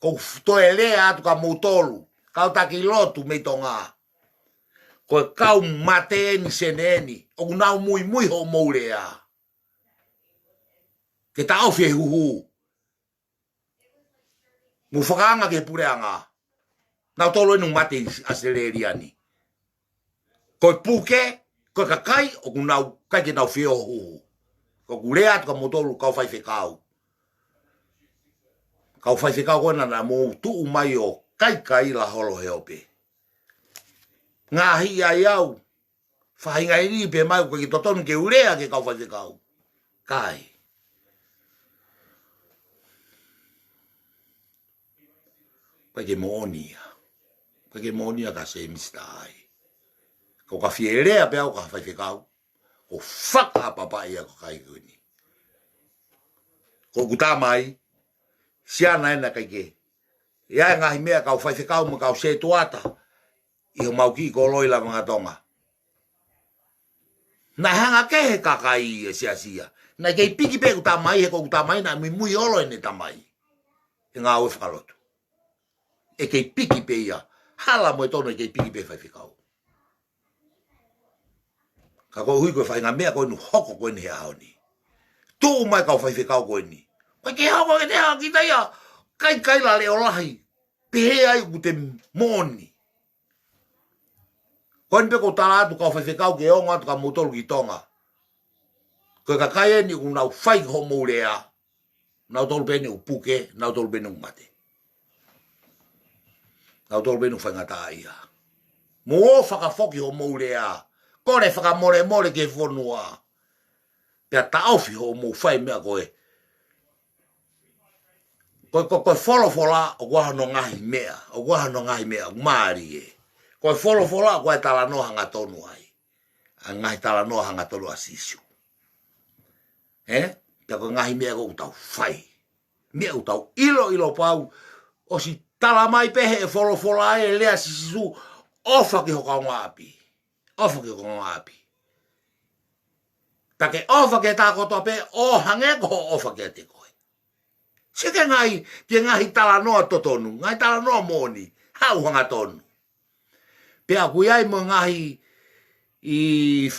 Ko toe lea atu ka mutolu. Kau taki lotu me tonga. Ko e kau mateni seneeni. O nau mui mui ho moulea. Ke tau fie huhu. Mu whakaanga ke pureanga. Nau tolo enu mate aseleriani. Ko e puke, ko e kakai, o kunau kai ke nau fie ho huhu. Ko kurea atu ka mutolu kau whai whekau. Kau whai whekau kona na mo tuu mai o kai la holo he ope. Ngāhi ai au. Whahinga iri pe mai ko ki totonu ke urea ke kau whai whekau. Kai. Pai ke moonia. Pai ke moonia ka Semisi Ta'ai. Ko ka fierea pe au ka whai whekau. Ko whaka papai a ko kai kuni. Ko kuta mai. Siana ena kai ke. Ia ngahi mea kau whai whekau ma kau se tuata. Iho mauki ko loila mga tonga. Na hanga ke he kakai e sia. Na kei piki pe kuta mai he ko kuta mai na mi mui olo ene tamai. E ngā ue whakalotu. E kei piki pe ia. Hala mo e tono e kei piki pe whai whekau. Ka koe hui koe whainga mea koe nu hoko koe ni he haoni. Tū mai kau whai whekau koe ni. Koe ke hoko ke te hao ki teia. Kai la leo lahi. Pehe ai ku te moni. Koe ni peko tala atu kau whai whekau ke onga atu ka mutolu ki tonga. Koe ka kai eni ku nau whai homo rea. Nau tolu pene u puke, nau tolu pene u mate. Nau tolu pene u whaingataa ia. Mo o whakafoki homo rea. Kore whakamore ke whonua. Pea taofi homo whai mea koe. Koe wholofola o wahano ngahi mea. O wahano ngahi mea, maari e. Koe wholofola koe tala no hanga tonu ai. A ngahi tala no hanga tonu a sisu. Pea koe ngahi mea ko utau whai. Mea utau ilo pau. O si tala mai pehe e wholofola e lea sisu. Ofa ki hoka ngā api. Ofa ki hoka ngā api. Take ofa ke tā kotoa pe o hange ko ofa ke te koe. Se ke ngahi tala noa totonu. Ngai tala noa moni. Hau hanga tonu. Pea kui ai mo ngahi i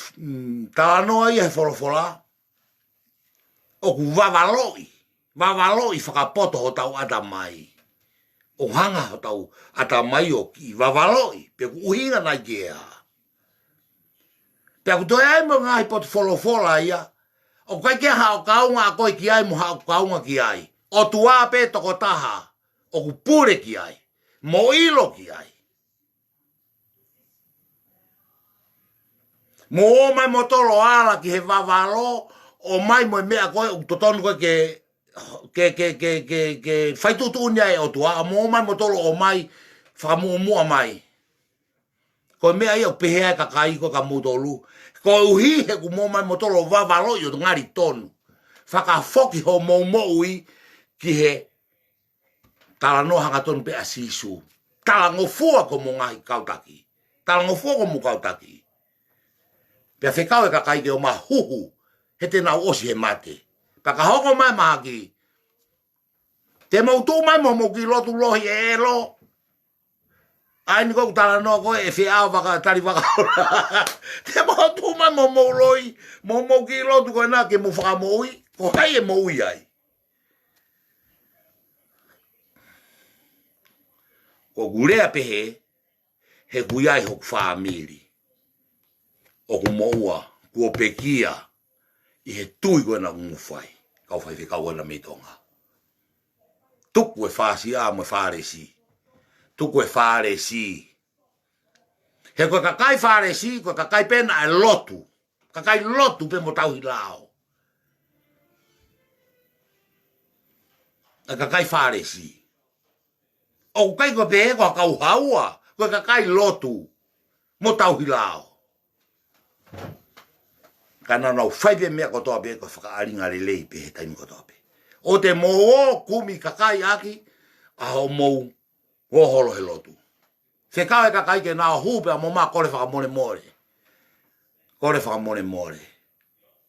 tala noa ia he wholofola. O ku vavaloi. Vavaloi whakapoto ho tau atamai. O hanga ho tau atamai o ki vavaloi. Pea ku uhinga nai kea. Pea ku toi ai mo ngahi poto wholofola ia. O kai ke hao kaunga a koe ki ai mo hao kaunga ki ai. O tua pe toko taha. O ku pure ki ai. Mo ilo ki ai. Mo o mai motolo ala ki he vavalo. O mai mo mea koe o totonu koe ke whaitutu unia e o tua. Mo o mai motolo o mai whakamuamua mai. Koe mea ia o pehea kakai koe ka mutolu. Koe uhi he ku mo mai motolo vavalo i o ngari tonu. Whakafoki ho moui ki he tala no hanga tonu pe asisu. Tala ngofua ko mo ngahi kautaki. Tala ngofua ko mo kautaki. Pea whekau e kakai ke o mahuhu. He te nau osi he mate. Paka hoko mai mahaki. Te mautu mai mo ki lotu lohi e elo. Ai ni koku tala no koe e whiao tari wakaora. Te mautu mai mo loi. Mo ki lotu koe nā ke mo whakamoui. Ko hai e moui ai. Ko gurea pehe, he kuiai hoku whaamiri. O ku moua, kua pekia, i he tui koe na umuwhai. kau fai kau na mitonga tuku e fasi a mo faresi tuku e faresi he ko kakai faresi ko kakai pena e lotu kakai lotu pe mo tau hilao a kakai faresi o kai ko pe ko kau haua ko kakai lotu mo tau hilao kana no fai be me ko to be ko whakaaringa lelei pe he taimi ko to be. O te mo kumi kakai aki a o mou o holo he lotu. Se kawe kakai ke nao hupe a mo ma kore whakamone more. Kore whakamone more.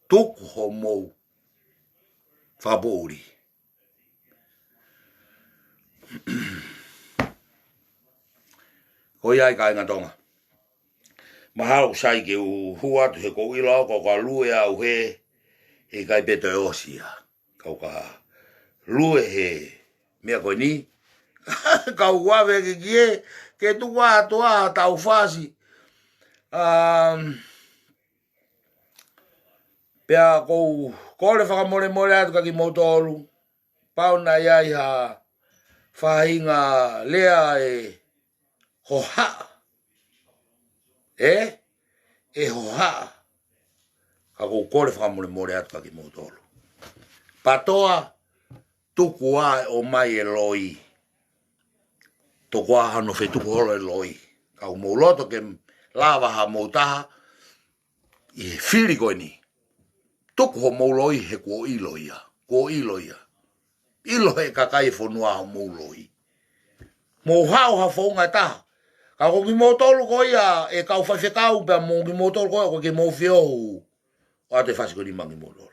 Tuku ho mou whakapōuri. Ko iai ka inga tonga. Mahau sai ke u hua tu he ko ilo ko ka lue au he kai peto e osia. Kau ka lue he mea koe ni. Kau wawe ke kie ke tu wa toa tau fasi. Pea kou kore whakamore more atu kaki motoru. Pauna iai ha whahinga lea e hoha. E hoha. Kako kore whakamore more atu kaki motoru. Ptoa tukua o mai e LOEA'I. Tukua hano fe tuku holo e LOEA'I. Kau mouloto ke lava ha moutaha. I he whiri koe ni. Tuku ho mouloi he kuohiloia. Kuohiloia. Ilo he Kakaifo nua ho mouloi. Mou hao ha whaunga taha. Kako ki motolu ko ia e kau whawhekau pia mou ki motolu ko ia ko ke mou whiohu. O ate whasiko ni mangi motolu.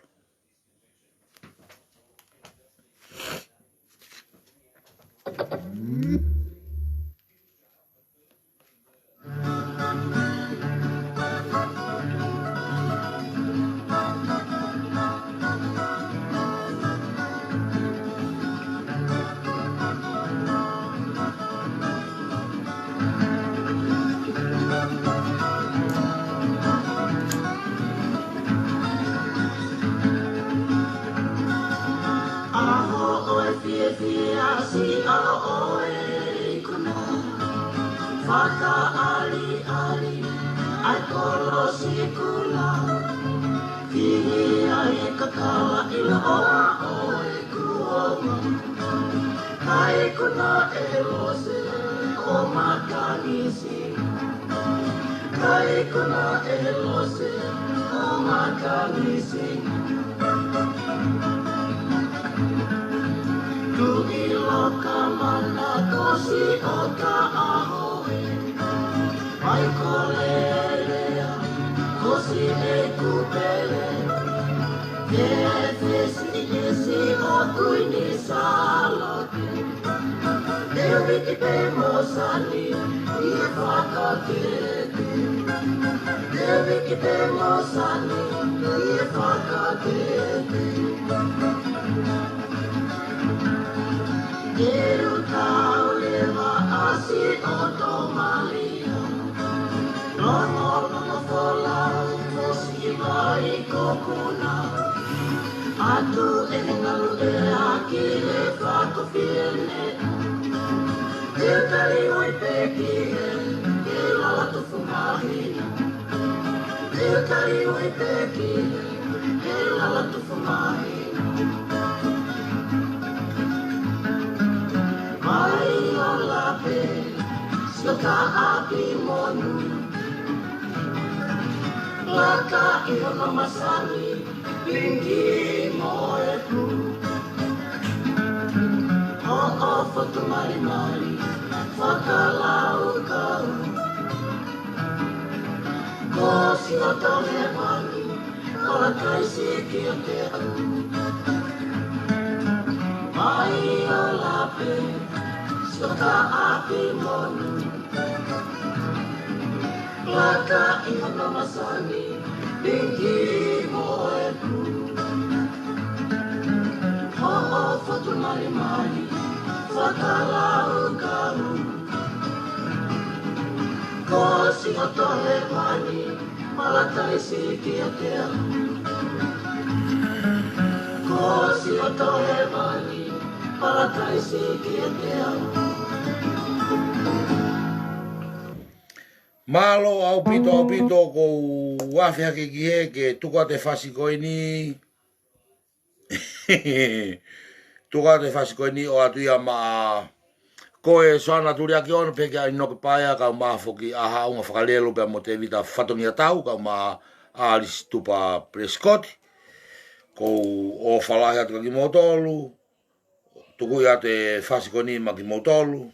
Hosi o toe mani, parataisi ki e te au. Malo au pito ko wafi hake ki he ke tuka te fasikoini. Tuka te fasikoini o atuia ma koe soana turi aki ono peke a inoke paia ka maa foki aha unga whakalelo pia mo te vita whatongia tau ka maa aalisi tupa preskoti. Ko o whalahi atu ki motolu, tuku ia te fasikoini ma ki motolu.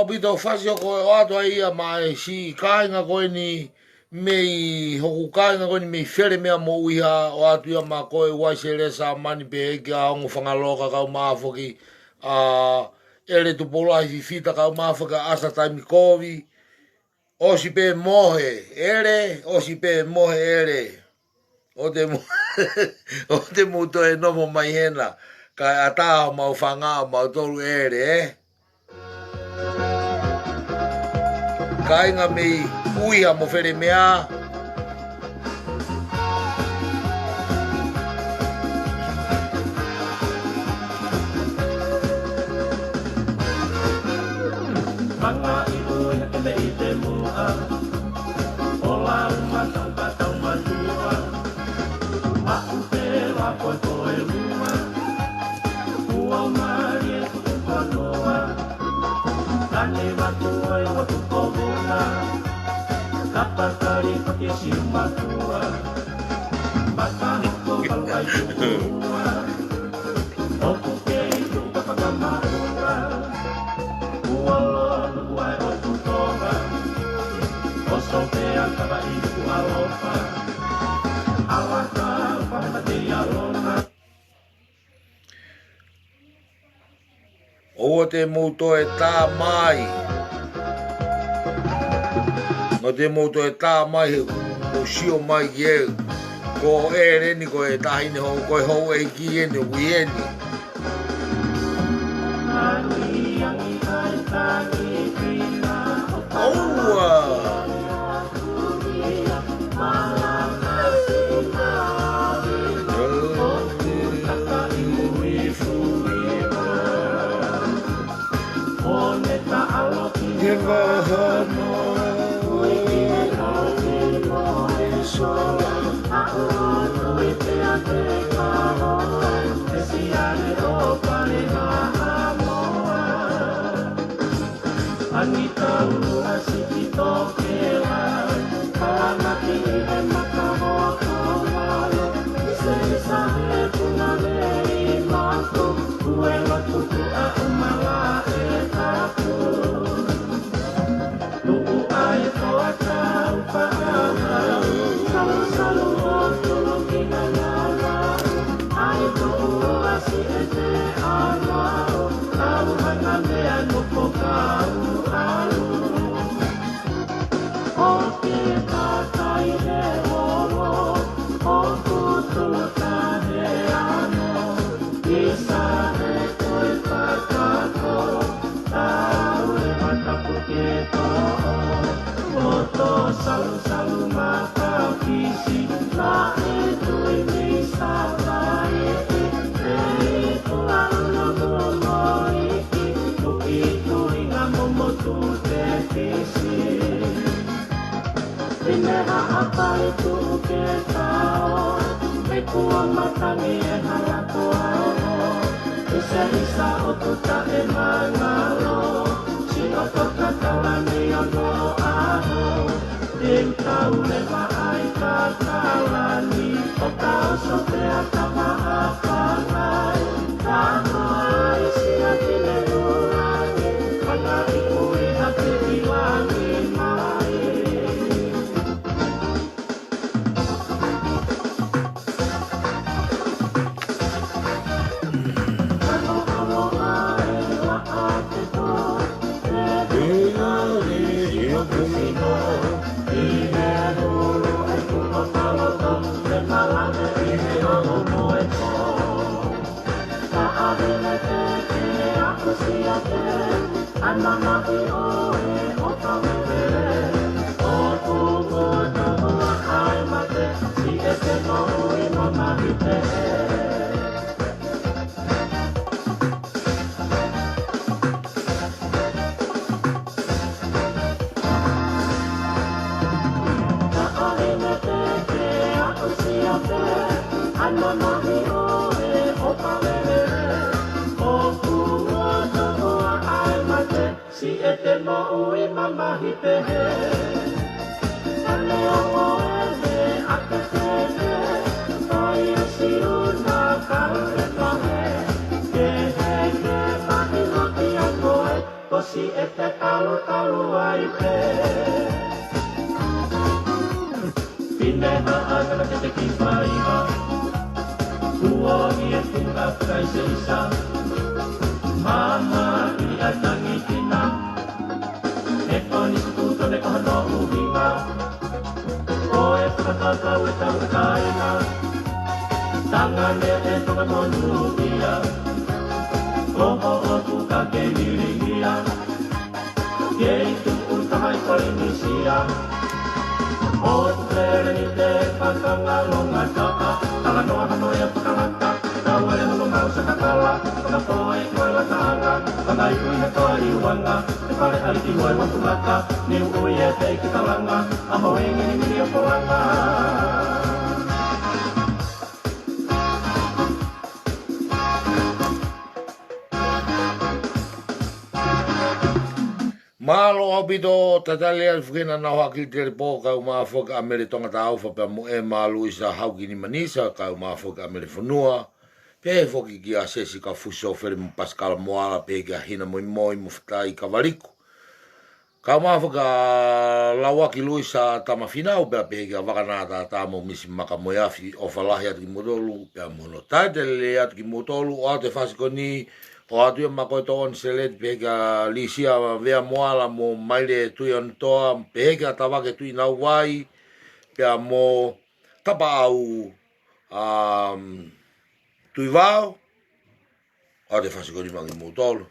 o bito fasio ko o ato ia mai si kainga ko ni mei hoku kainga ko ni mei fere mea mo uiha o atu ia ma koe waisele sa mani pe eke a ongo whangaloka kau maafoki ele tu poloa hi fita kau maafoki asa taimi kovi osi pe mohe ele osi pe mohe ele o te muto e nomo mai hena kai ata mau whanga mau tolu ele kainga mei uiha mo fere mea Manga ibu ya kele ite mua Ola umatang batang matua Maupe wako koe mua Ua marie tukukonoa Kane matua e watu kovuna Kapakari pake siumatua Baka hoko kalai tukuua Oku ke itu kapakamaua Uolo uai o tutoga Oso pea kaba iku alofa Alaka whamate alona o te muto e tā mai no te muto e tā mai o sio mai ye ko e reni ko e tahine ho ko ho e ki ene uieni Anita ulua siki tokela Kalamaki he makahoa kawalo Isa he punalei mako Uela tuku a umala e taku Tuku ai toa kau paau Salu o tulu kina nyala Ai tuua si e te alao Kau hana mea nuko kau KAKAI he oro, hoku tuka he ano, isa he koe whakato, tau e matapu ke to'o, koto salu makakisi, la e tui misa lai e, e tua uno kumo iki, tui ngā momo tu te kisi. Pineha apa itu ke tau Me kua matangi e halako ao Isa o tuta e mangalo Si o toka taulani o no aho Tim tau le maai kakalani O tau so te atama a whangai Tano ai si a tine urangi Whanga i ui hake iwangi mai Ananahi oe o tawewe O tuko tohua ai mate Si e te moui mamahi te Ka ahi me te ke aku si a te Ananahi oe o tawewe O tuko tohua ai mate Si e te moui mamahi te he Ane o oe me ake te he Toi e si una kaure kahe Ke he ke mahi haki a koe Ko si e te ka talu ai pe Pineha agana ke te kipaiha Kuohi e tunga kai se isa Mama i atangi tina E koni sukuto ne kahano uhinga O e whakakau e tau kaina Tangane e tonga tonu ia Koho o tuka ke hiringia Kei tu utahai kore misia O tere ni te whakangalonga taka Tala noa hanoia whakalaka Tau e hongo mau sa kakala Fakapoi koe la taanga Whangai ui he toa iuanga Te pare ai ki hoi wakumaka Niu ui e te ki talanga Aho e ngini mini o poranga Malo abito tatalia fukina na haki tere po ka uma foka amere tonga tau fa pe mo e malu isa hauki ni manisa ka uma foka amere fonua pe foki ki asesi ka fuso fere mo Kalafi Moala pe ka hina mo mo ftai ka variku ka uma foka lawaki luisa tama finau pe ka vakanata tamo misi maka moyafi o falahi at ki modolu pe mo no tadele at ki modolu o te fasikoni o atu ma ko to on selet pega lisia vea moala mo maile tu on toa pega tava ke tu na wai pe mo tapa au tu vao o te fasi ko ni mangi mo tolo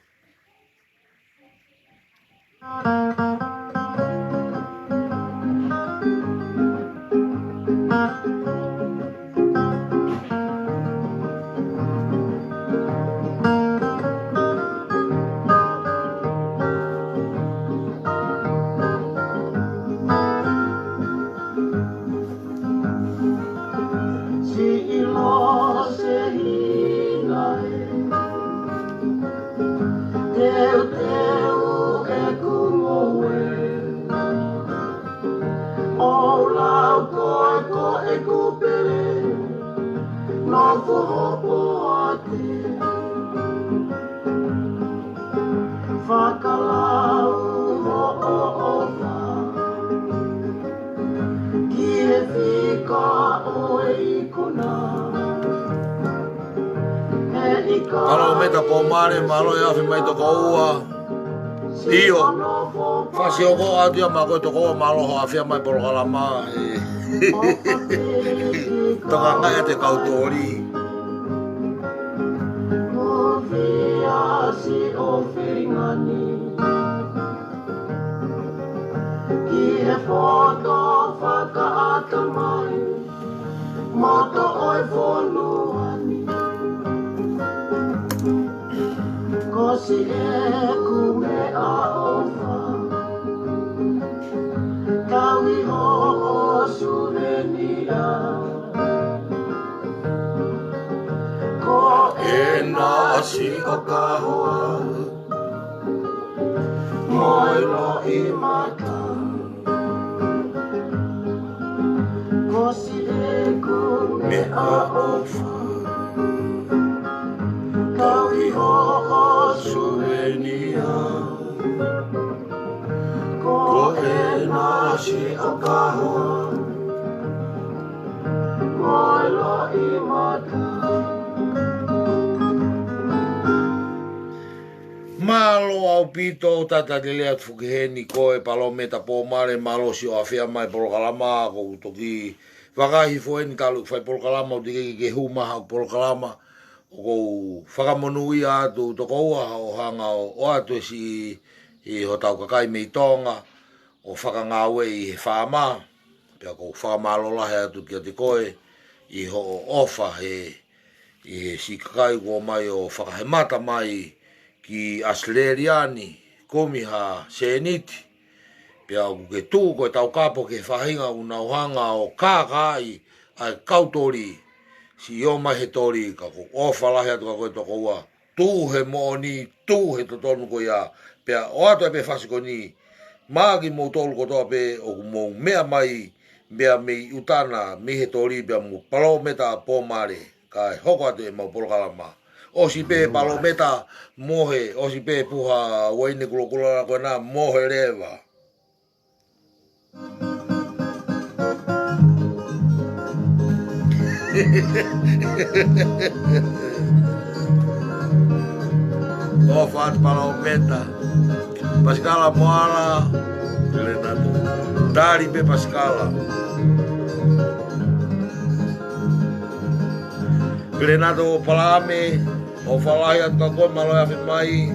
Kalau meta po mare malo ya fi mai to koua io fasi o ko adia ma ko to ko malo ha fi mai por kalama to nga te kautori si o fingani ki he foto whakaatamai moto oi whonuani Kosi e kume a ofa Kawi ho o surenia Ko e nasi o kahoa Moilo i maka Kosi e kume a ofa Kawi ho o surenia Ko e nasi o kahoa Moilo i maka Malo au pito tata te lea fukiheni koe palometa po mare malo si o afia mai polokalama ko toki Fakaifoifo en kalu fai polokalama o tike ke huma hau polokalama o whakamonui atu toko ua o hanga o atu si i ho tau KAKAI mei tonga o whakangāue i he whaama pia ko whakamalola he atu kia te koe i ho ofa he i he si KAKAI ko mai o whakahemata mai ki Australiani komiha seniti pia ke tū koe tau kapo ke whahinga una uhanga o KAKAI ai kautori si o mai he tori ka ko ofa lahe atu ka koe toko ua tū he moni tū he totonu ko ia pia o atu e pe whasiko ni maagi mo tolu ko toa pe o mo mea mai mea mei utana me he tori pia mo palo meta po mare ka hoko atu e mau polokalama Osi pe palometa mohe, osi pe puha waine kulokula ko na mohe leva. Ofat palometa. Pascala Moala, Renato. Dari pe Pascala. Renato palame, o falai at kakon maloy afit mai.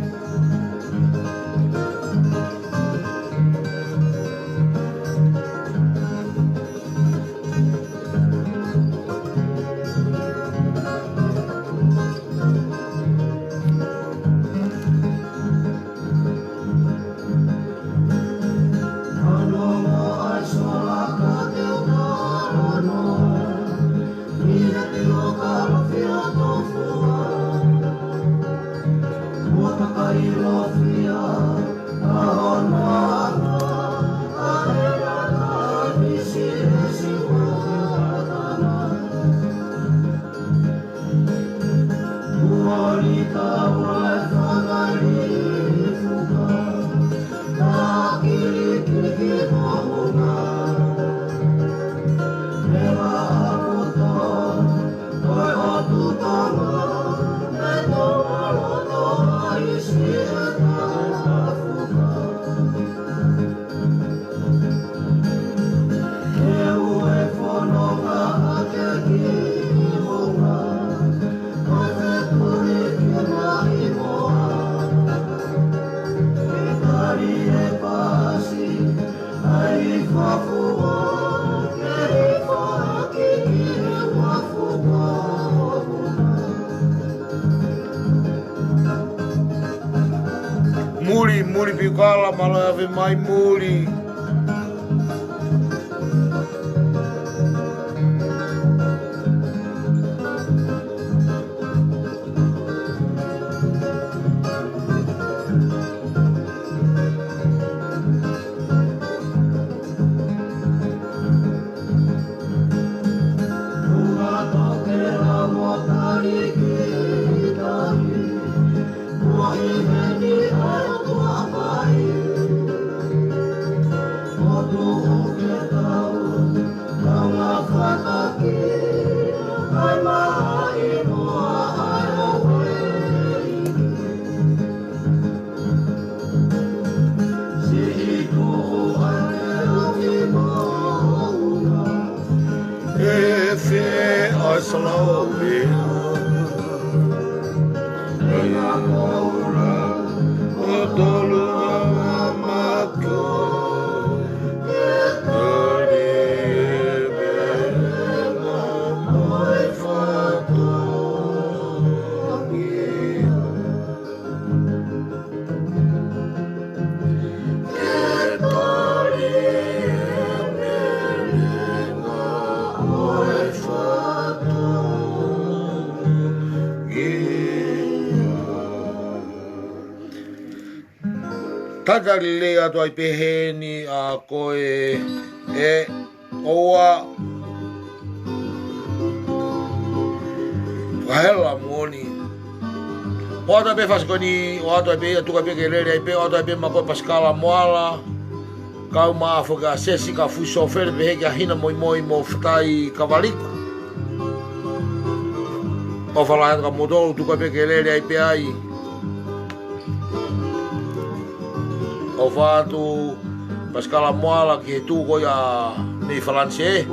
Muri pikala maloy afit mai muri. Tatari lea tuai peheni a koe e oa whahela moni. O ata pe faskoni, o ata pe tuka pe ke lere pe o ata pe ma koe Pascala Moala. Kau ma afoga sesi ka fuso fere pe heke hina moi moi mo whatai kawaliku. O whalai ka modolu tuka pe ke lere pe ai. O whātu Pascala Moala ki he tūko ia ni Falanse.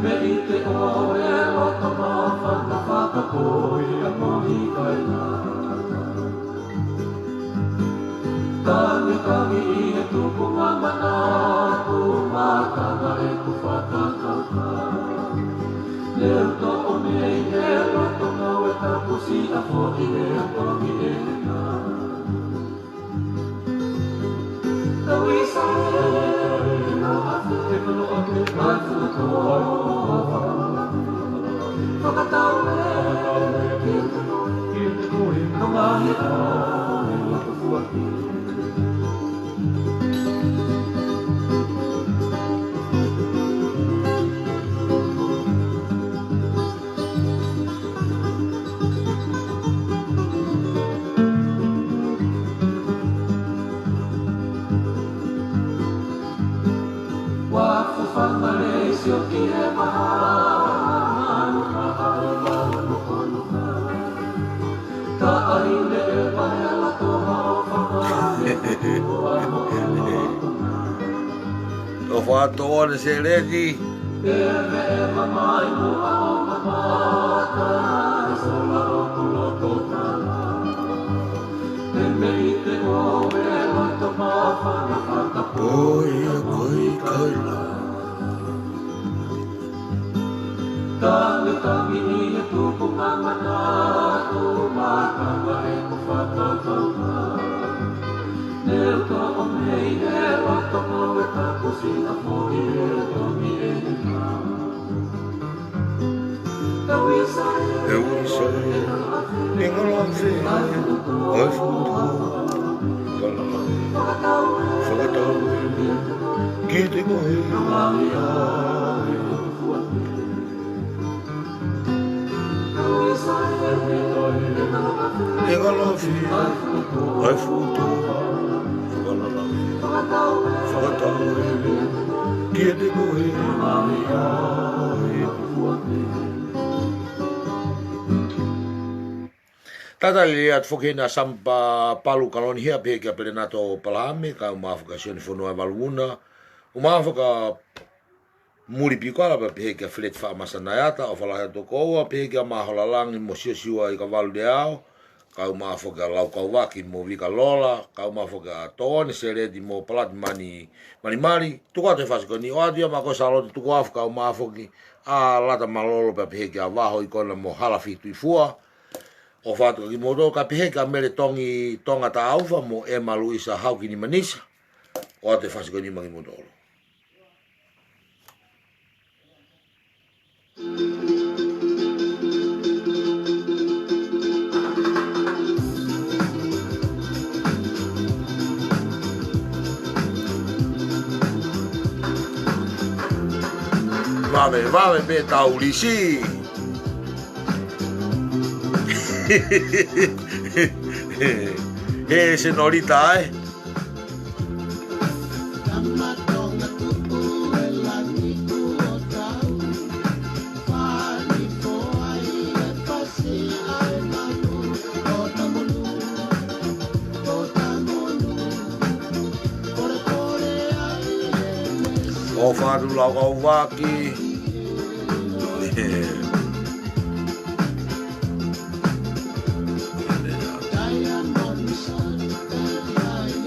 Me ite o e loto no Fakapoi a mohikaina. Tangi e tuku mamana ku makanga e ku whakatauka. Leo to o mei e loto no e tapusi a fōi e a kongi e na. Tau isa e O Ptoa ne se ledi. Oi, koi kaila. Tangi ni tu pumangana tu maka e ku fakatokanga. Nel to omei e roto mo e ta kusina fori e to mi e na. E wisa e ningola fe oi Fakatau Kite kohe Kalafi Moala Fakatau Kite kohe Tata liat fokina sampa palu kalon hia peke plenato palame ka mafokasioni fonua valuna umafaka muri pikola pa peke flet fa masanayata o fala to ko peke ma holalang mo siwa I ka valdeao ka umafoka lau ka waki mo vika lola ka umafoka tone sere di mo plat mani tu ka te fasiko ni odia ma ko salo tu ko afka umafoki a lata malolo pa peke avaho ikona mo halafi tuifua o fatu ki modo ka peheka mele tonga ta aufa mo e maluisa hauki ni manisa o te fasiko ni mangi modolo Vale be taulisi señorita, O Fakaifoifo Aki.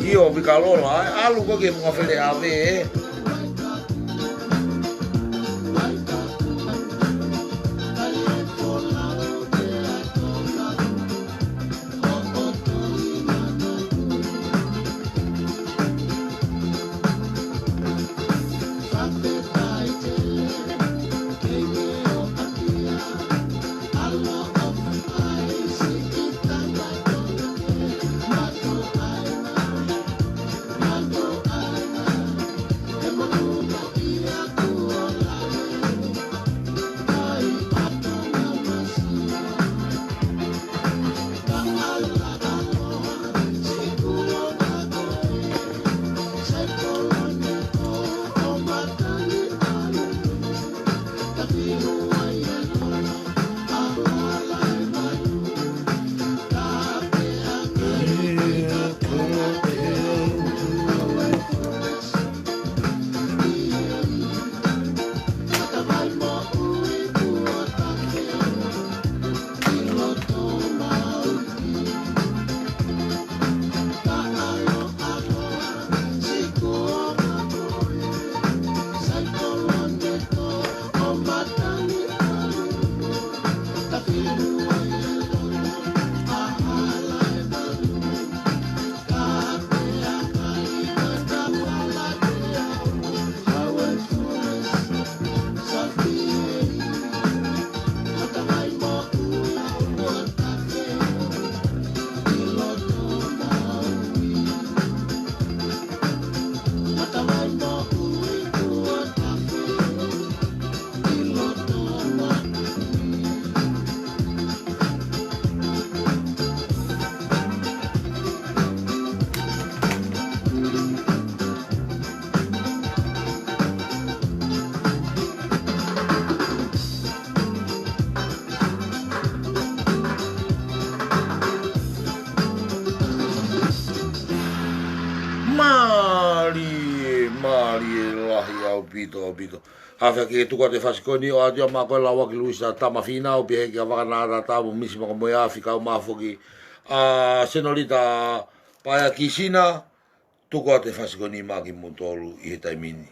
Io vi calora, alu che mo fele ave. pito. Hawhia ki tukua te whasikoni o atia mā koe lawa ki luisa tama whina o pihe ki a wakanāra tāmu misi maka moe Afrika o māwhoki. Senorita Paia Kisina, tukua te whasikoni mā ki mutolu I he taimini.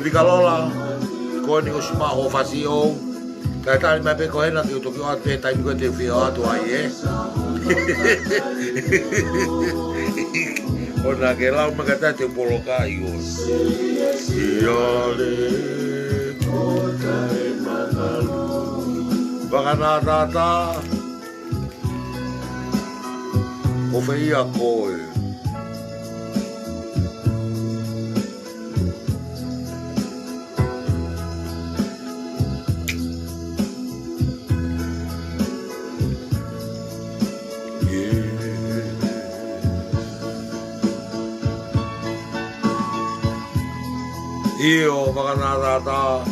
Vikalola, ko ni o sima ho fasi o. Kai tani mai pe ko hena ki o toki o atu pe tai ko te whio atu ai Ona ke lau makata te poloka I o. Iole kota e manalu. Wakanatata. O whia koe. Io wakanatata.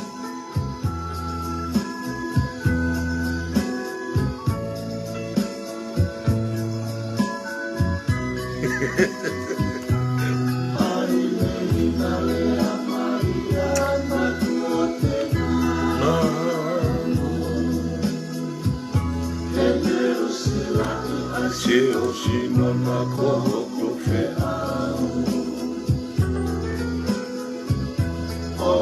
Se o sino na koho fea o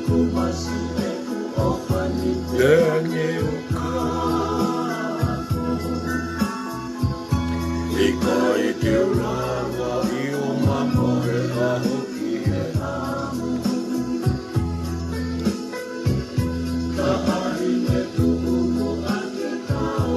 kumasi e ku ofani danye ukako ika I te urawa I o mamohe a hoki he amu ka ahi me tukumu ake kao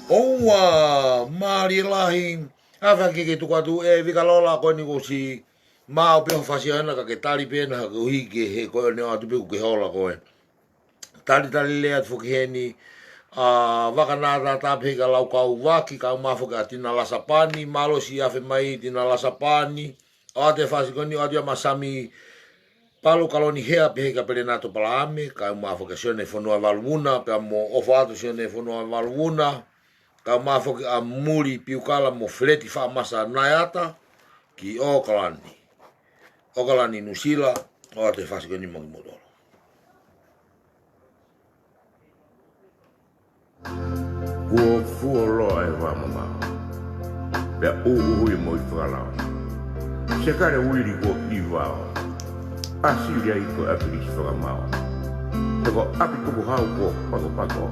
Oua mari lahi afa ke tukatu e vikalola ko ni ko si ma pe fasiana ka ke tali pena ko hige he ko ne atu pe ke hola ko tali le at fokeni a vakanada ta pe ka lau ka waki ka ma foka tina la sapani malo si afe mai tina la sapani ate fasi ko ni atu masami palo kaloni hea pe ka pele nato palame ka ma foka sione fono valuna ka mo ofato sione fono valuna ka mafoki a muri piukala mo fleti fa masa nayata ki okalani nusila o te fasiko ni mo modoro Ko fuolo e wa mama be o i mo fala se kare wiri ko iwa asilia iko AKILISI FAKAMATALA ko api ko hau ko pako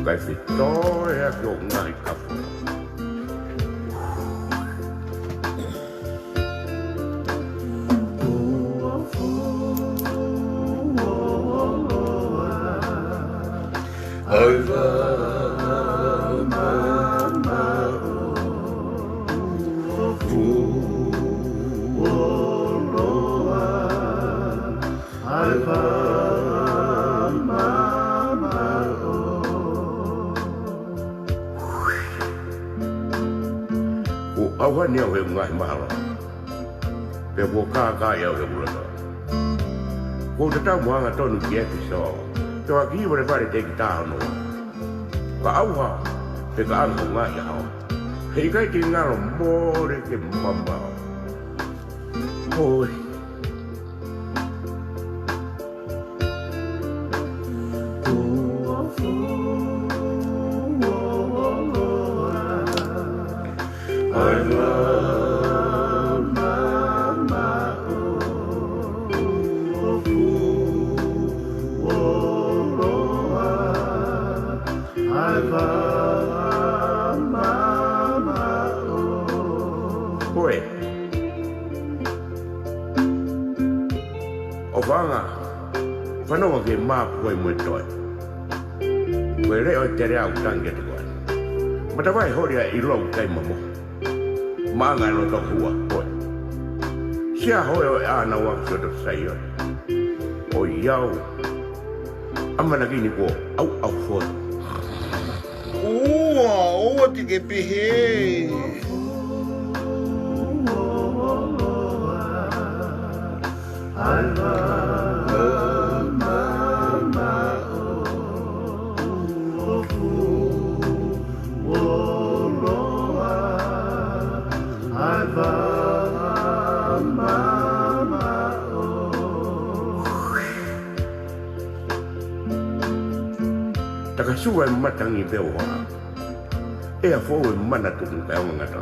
kai Ptoa e ko ngai kafu Awani au he ngai mahalo pe ko KAKAI au he ula ko te tau moanga tonu ki episo te wa ki wale pare te ki tāno ka auha te ka anko ngai hao hei kai te ngaro more ke mamba oi Whanau ke MAPUNI mo toi. Koe reo te rea utange te koe. Matawai horia I lau kai mamo. Maanga no to hua koe. Sia hoe o ana wang soto sai oi. O iau. Amana kini ko au foto. Ua tike pihe. Takasua matangi bewa. Ea fowe mana tuku kaya ngata.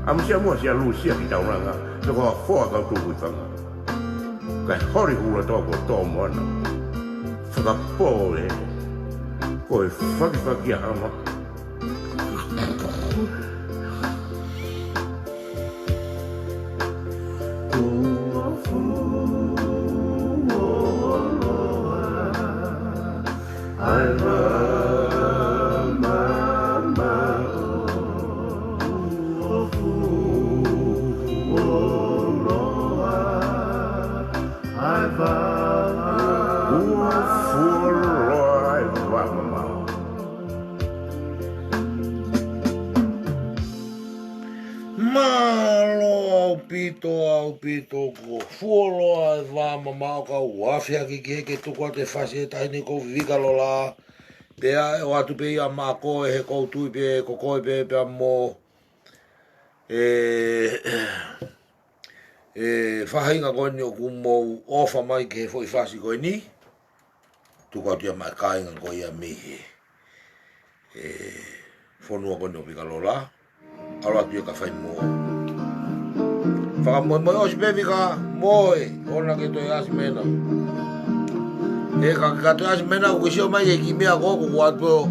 Amsia mua sia lusia ki tauranga. Toko foa kau Tukuhifanga. Kai hori hula toko tō moana. Fakapoi. Koe Fakipaki hama. Pito ko fuolo va mama ka wafia ki ke tuko te fase tai ni ko vikalola pe o atu pe ia mako he ko tu pe ko pe mo fahinga ko ni ko mo ofa mai ke foi fase ko ni tuko te mai kai ngo ia mi fonu ko no vikalola ala tu ka fai mo Fakapoi moi os bevika moi ona ke to asmena e ka to asmena ko sio mai ki me ako ko wato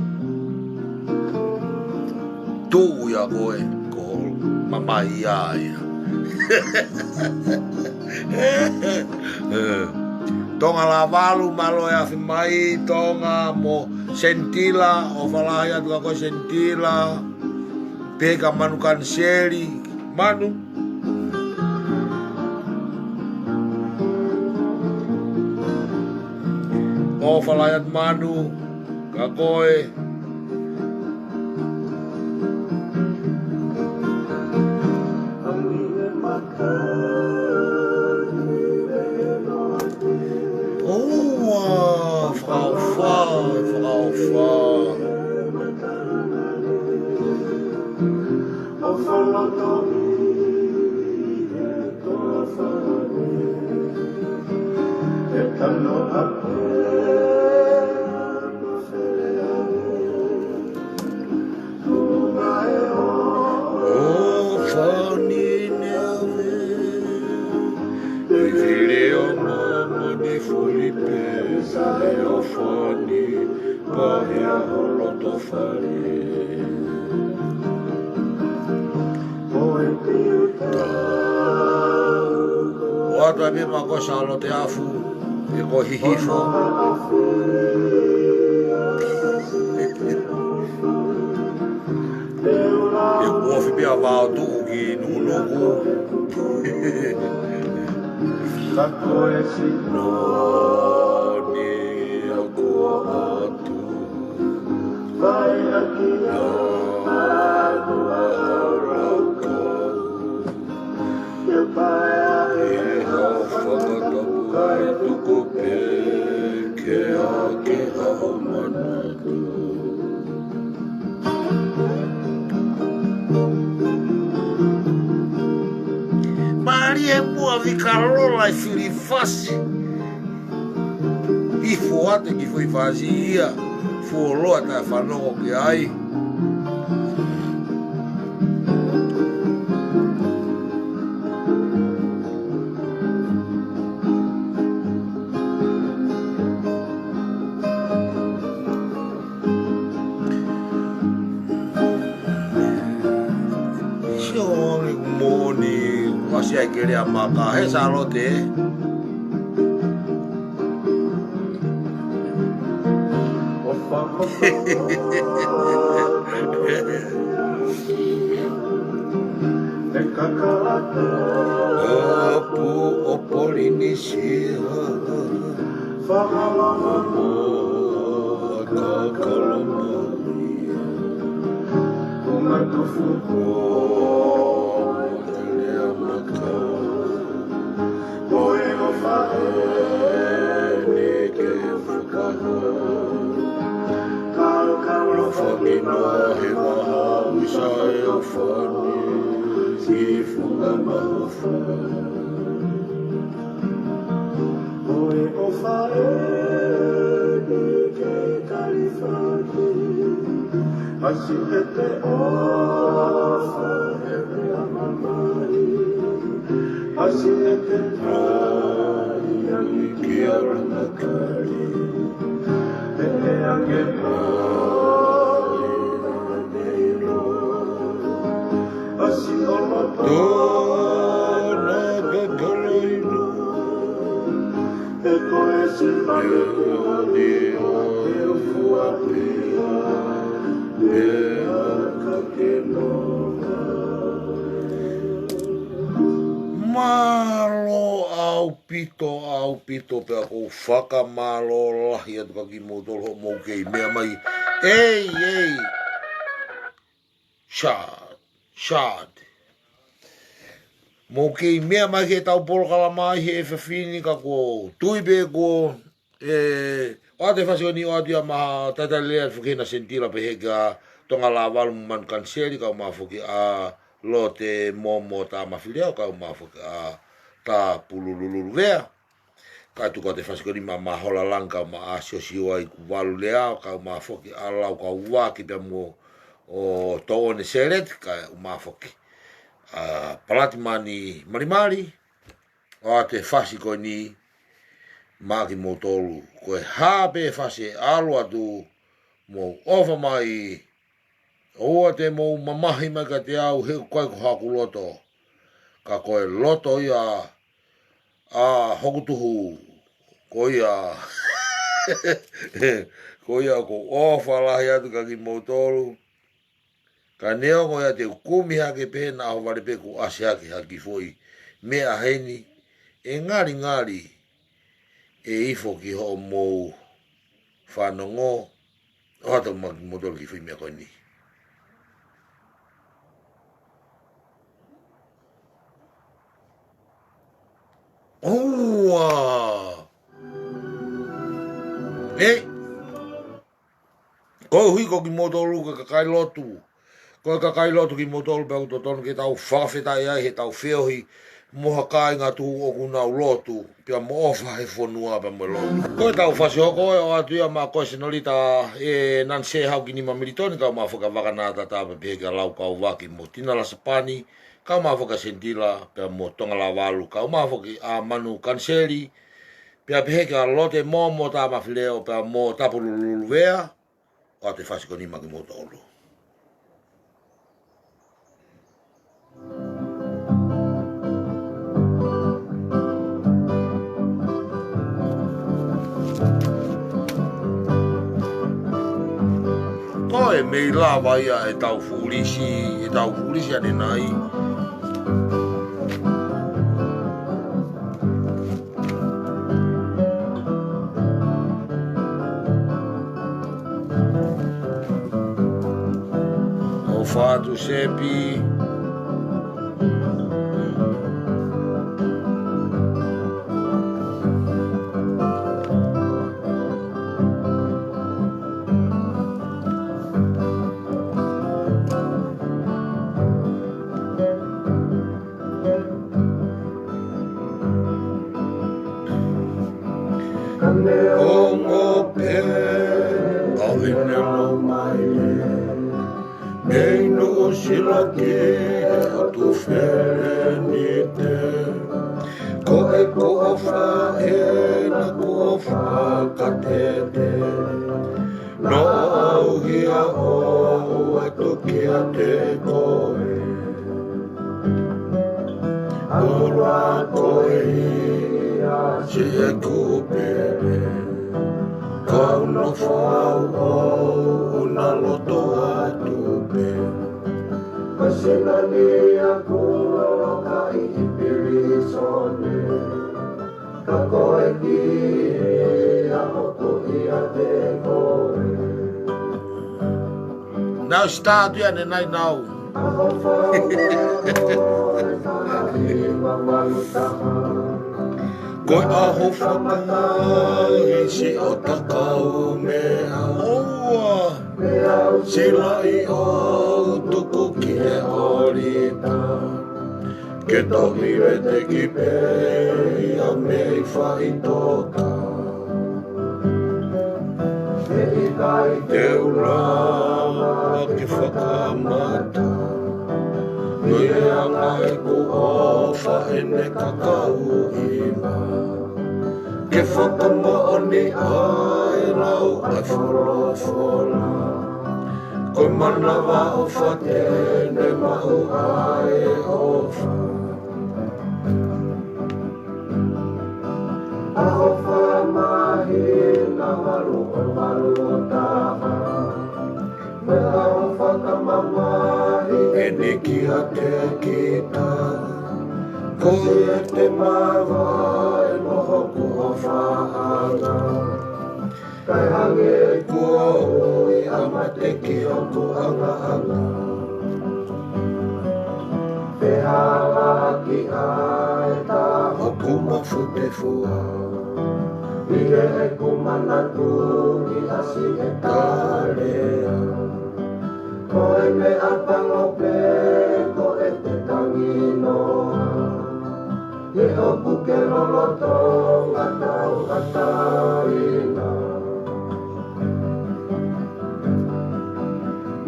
tu ya ko mama ia tonga la valu malo ya fi mai tonga mo sentila o falaya tu ko sentila pega manu kanseli manu o falaya manu kakoi Wata mi mako salo te afu e kohihifo e kuofi pia vao tuku ki nunuku no ni aku atu vai aki aku alaka e pai Fakatokanga tuku peke ake hamanatu Maria mua vikarola e filifasi Ifo ate ki foi fazia Fuoloa ta whanongo ki ai Ai queria maka he salote Opu opolinisia Fakalaumali Teke Fakapolitikale Malo au pito pe ako whakamalo lahi atu kaki motolo mo kei mea mai. Ei. Shad. Mo kei mea mai ke tau Kalamahi he whawhini ka ko tuipe ko o te whasioni o atia maha tatalea whukena sentila pe heka tonga la walu man kanseri ka umafuki a lo te momo ta mawhileo ka umafuki a ta pulululu vea. Ka tuka te whasikoni ma hola lanka ma asio siwa i ku walu lea ka umafuki a lau ka uwaki pe mo o toone seret ka umafuki. Palati mani marimari o te whasikoni maki mo tolu koe habe fase alo atu mo ofa mai o te mo mamahi mai ka te au he koe ko haku loto ka koe loto ia a hokutuhu Koia. Koia ko ofa lahi atu kaki motolu. Ka neo ko ya te kumi hake pena aho wale pe ku ase haki foi. Mea heni. E ngari e ifo ki ho mou whanongo. O hata motolu ki fui mea koe ni. Oua! Ko hui ko ki motolu ka kakai lotu. Ko kakai lotu ki motolu pe totonu ki tau whawhetai ai he tau whiohi moha kai ngā tu o kunau lotu. Pia mo ofa he whonua pe mo lotu. Ko tau whasi hoko e o atu ia mā koe sinolita e nan se hau ki ni mamiritoni kau mā whakawakanata tāpe peheka lau kau waki mo tinala sapani. Kau mā whakasentila pia mo tongala walu. Kau mā whaki a manu kanseri. Pia peheka lote mo tā mawhileo pia mo tapululu wea. O te whasiko ni maki moto olu. Ko e mei lawa ia e tau fulisi ane nai. O fatu sepi. Ongo pe avinelo mai nei no sila ke atu ferenite ko e ko ofa e na ko ofa katete no hia o atu ke ate koe Ora koe se kupere kau no whau o na loto atu pe kasena ni aku ka i pirisone ka koe ki a hoko i a te koe Now start you and I now Koe aho whakai se o takau mea oua Se lai o tuku ki he orita Ke tohi e te ki pei a mei whai toka Te ura ki whakamata Nui e anga e ku ofa e ne kakau iwa Ke whakamooni ai rau ai wholofola Koe manawa o whatene mahu ai e ofa Aho whamahi na waru o taha Me aho whakamamahi e niki a te kita Koe e te mawa e moho ku o whaanga Kai hange e kua ui a mateki o ku anga Pehala ki ai ta hoku mawhute fua Ige e kumanatu ki asi e tarea Koe me apango pe, ko e te tanginoa Ye oku ke loloto, ngatau ataina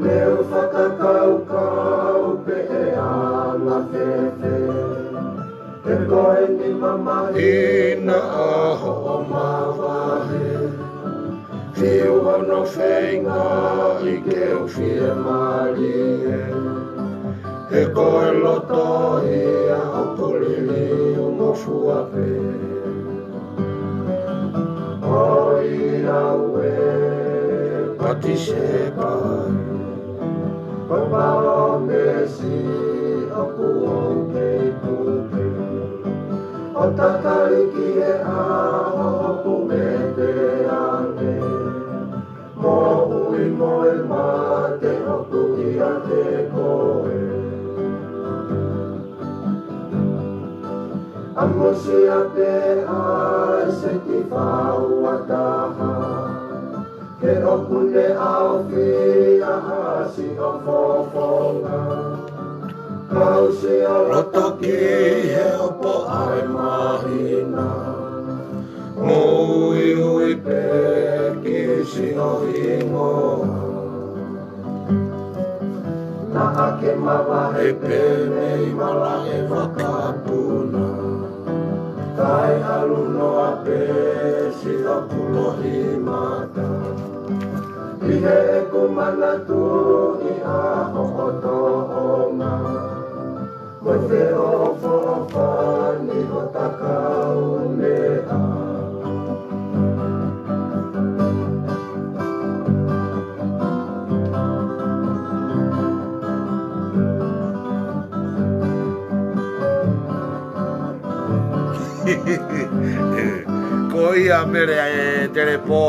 Meu whakakau pe e ana fefe Te koe ni mamahina aho o mawahe Fiu ono whenga I ke o fie marie He koe loto I a hoko lili o mofua pe Oiaue Patisepai Kopao Mesi Oku Okei Kuke Otakariki e aho Oku Mete Ane Mo ui moe mate Oku ia te koe Amosia te ai se ti whau ataha Ke oku ne au whia hasi o whawhonga Kau si o roto ki he opo ai mahina Mo ui ui pe ki si o ingoa Na ake mawa he pene i mala e wakapuna Kai alu noa pe si o kulohi mata Ihe e kumana tu i aho o tohonga Moi te ofo o whani o takau mea Ko ia mere e telepo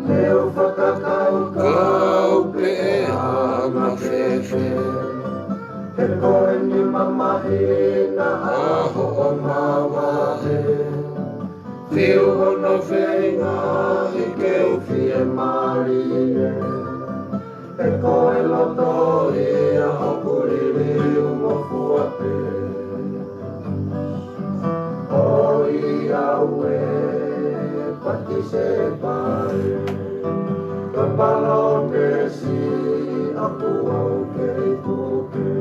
Leo whakakau kau pe ama fefe He koe ni mamahina aho o mawahe Fiu hono whenga i ke uwhi e marie E koe loto ia o kuriri umofua pe O Iaue pati se pai Kapalo mesi aku au kei kuke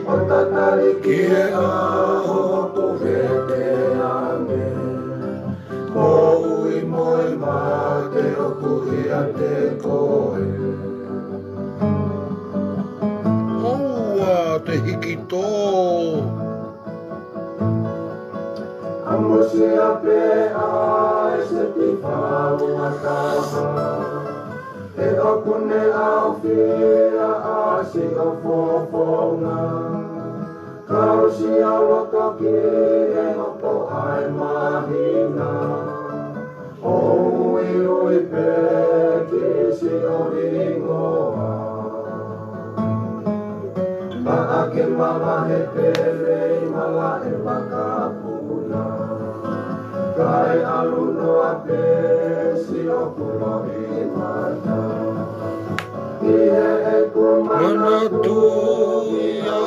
O tatariki e aho ko vete ame Mo ui moe mate o kuhia te koe Oua te hiki tō Amosia pe ai se ti whau ataha E okune au whia asi o whawhonga Kau si au loto ki e hopo ai mahina O ui ui pe ki si o ingoa Ma ake mama he pere i mala e wakapuna Kai alu noa pe si o kulohi mata Ihe e kumana tu ia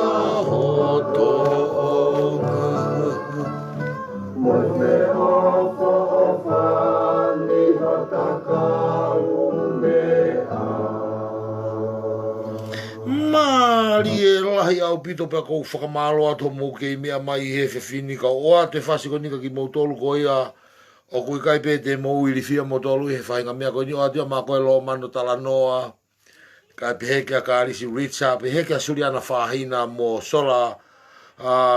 hotonga Moi me ofo o whani vatakau mea Mari e lahi au pito pe kou whakamalo ato mou kei mea mai he whewhini ka oa te whasiko nika ki mou tolu ko ia o kui kai pe te mou ili fia mou tolu he whainga mea ko ni o atia ma koe lo mano tala noa kai pe heke a AKILISI Richa pe heke a suriana whahina mo sola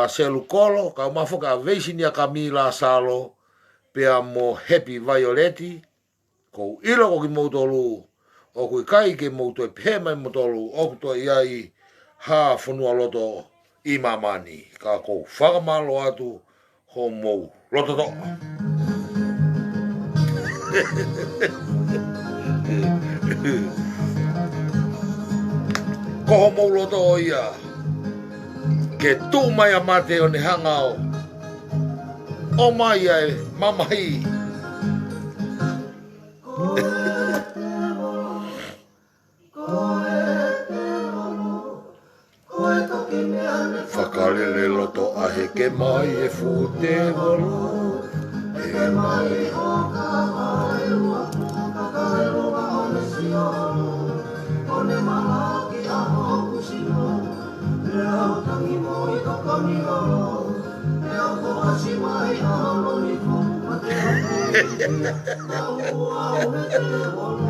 selu kolo ka umafoka veisini a Kamila Salo pe a mo Happy Violeti ko ilo ko ki mou tolu o kui kai ke mou toi pe mai mou tolu o kuto iai ha whanua loto i mamani ka kou whakamalo atu ho mou loto to ko ho mou loto o ia ke tū mai a mate o ne hangao o mai ai mamai Whakalele loto ahe ke mai e fu te walo e mai o kakailua kakailua o le siono o le malaki a hoku sino le au tangi mo i kakani o le au koasi mai a lonifu ma te hake na ua o me te walo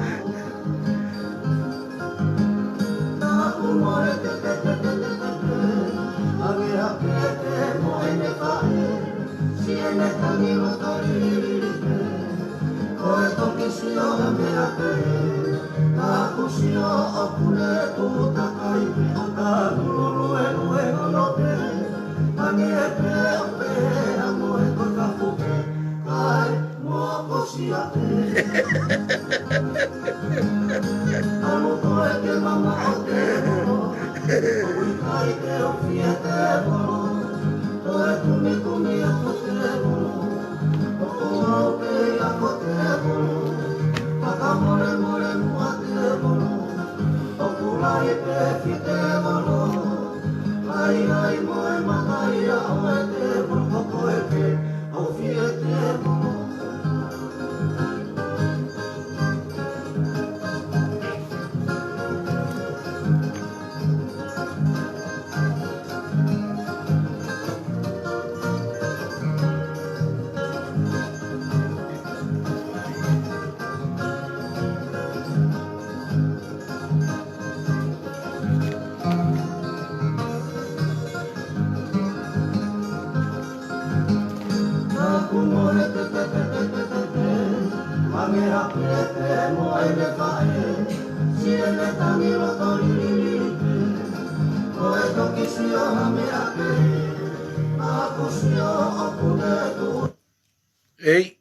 Ei,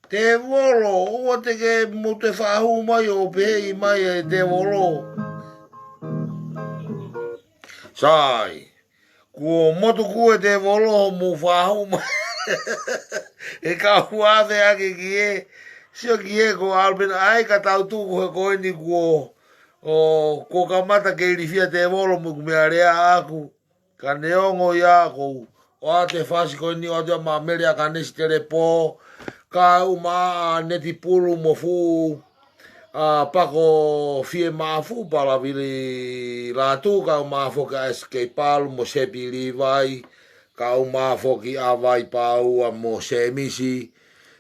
te volo, o te ke mo te whahu mai o pehi mai e te volo. Sai, kua motu kua te volo mo whahu mai. E ka huawe ake ki e, sio ki e ko albina ai ka tau tuku he koe ni kua ko kamata ke irifia te volo mo kumea rea aku. Ka neongo ia kou. O a te whasi koe ni o te ma merea ka nesi tere pō, ka uma neti pulu mo fu, pako fie maafu pala vili rātu, ka uma foka eske palu mo sepi li vai, ka uma foki a vai paua mo semisi,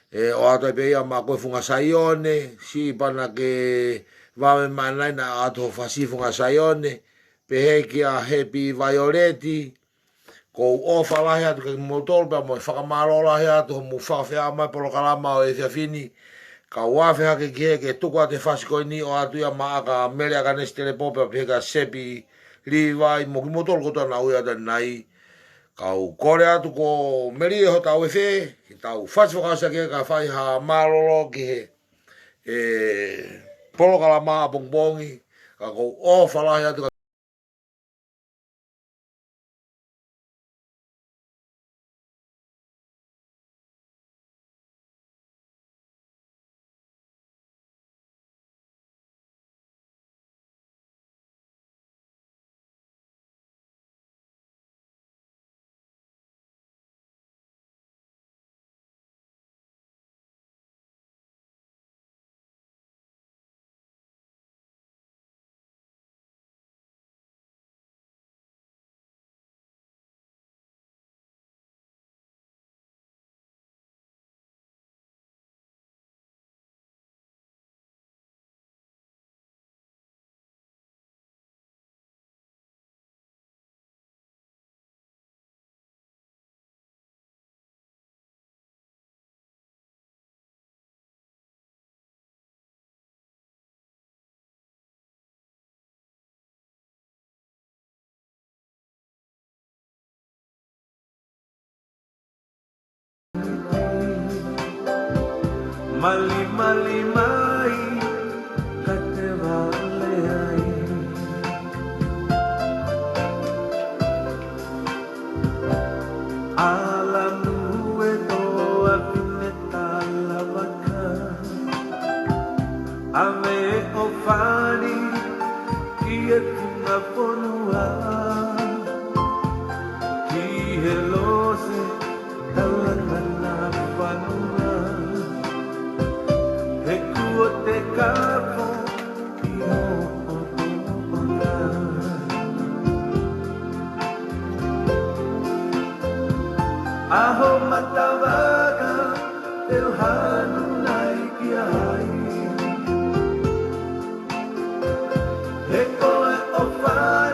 o a te peia ma koe funga saione, si pana ke vame manai na ato whasi funga saione, pehe ki a hepi violeti, ko o whalahi atu ke motolpa mo whakamalola he atu mo whawhea mai polo kalama o e whiawhini ka wawhea ke kia ke tuku a te whasiko ni o atu ia maa ka melea ka nesi tele pope pe ka sepi liwai mo ki motol kota na ui ata nai ka u kore atu ko meri e ho tau e whe ki tau whaswhakasa ke ka whai ha malolo ki he polo kalama a bongbongi ka ko o whalahi atu Mali mali mai kate VALE'I alam nueto apine TALA baka ame ofani kia kuna ponua ki helose talangana panua te capo io aho matavaga el hanu nai ki ai e koe o whai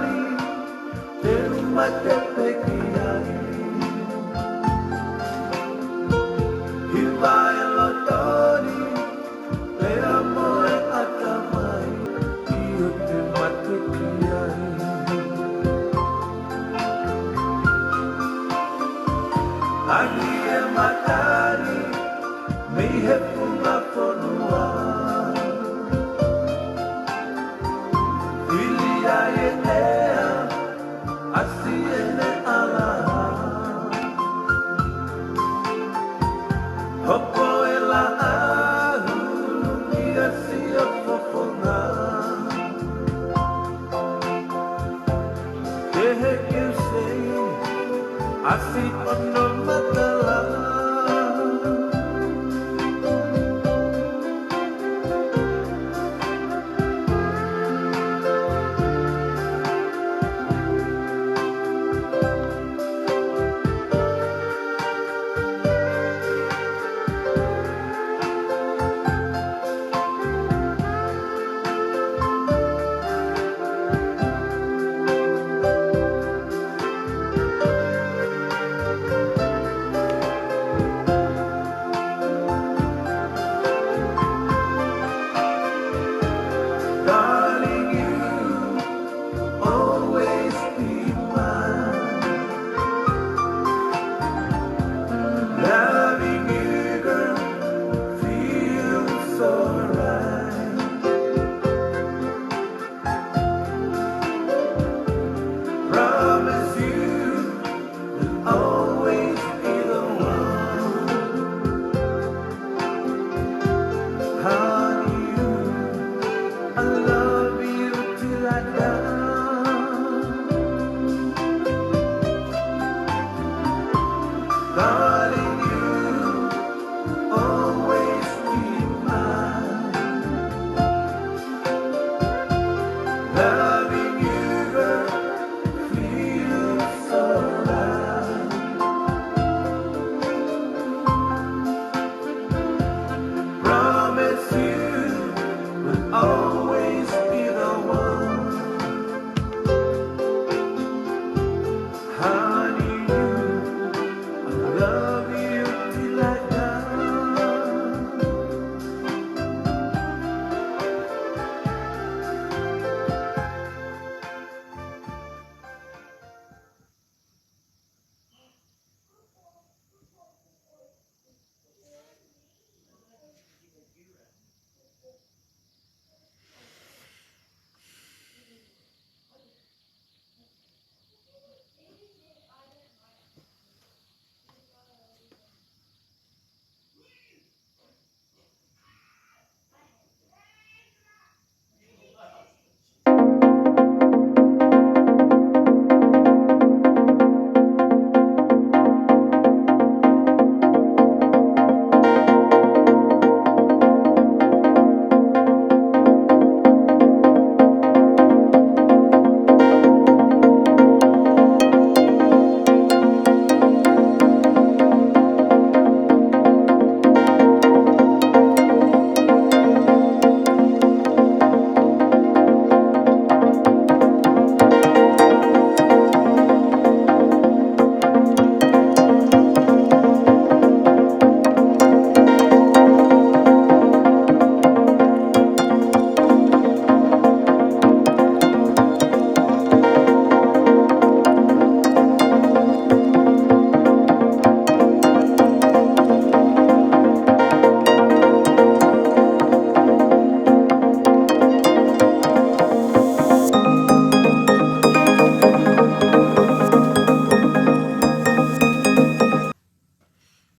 Agi e matari, me he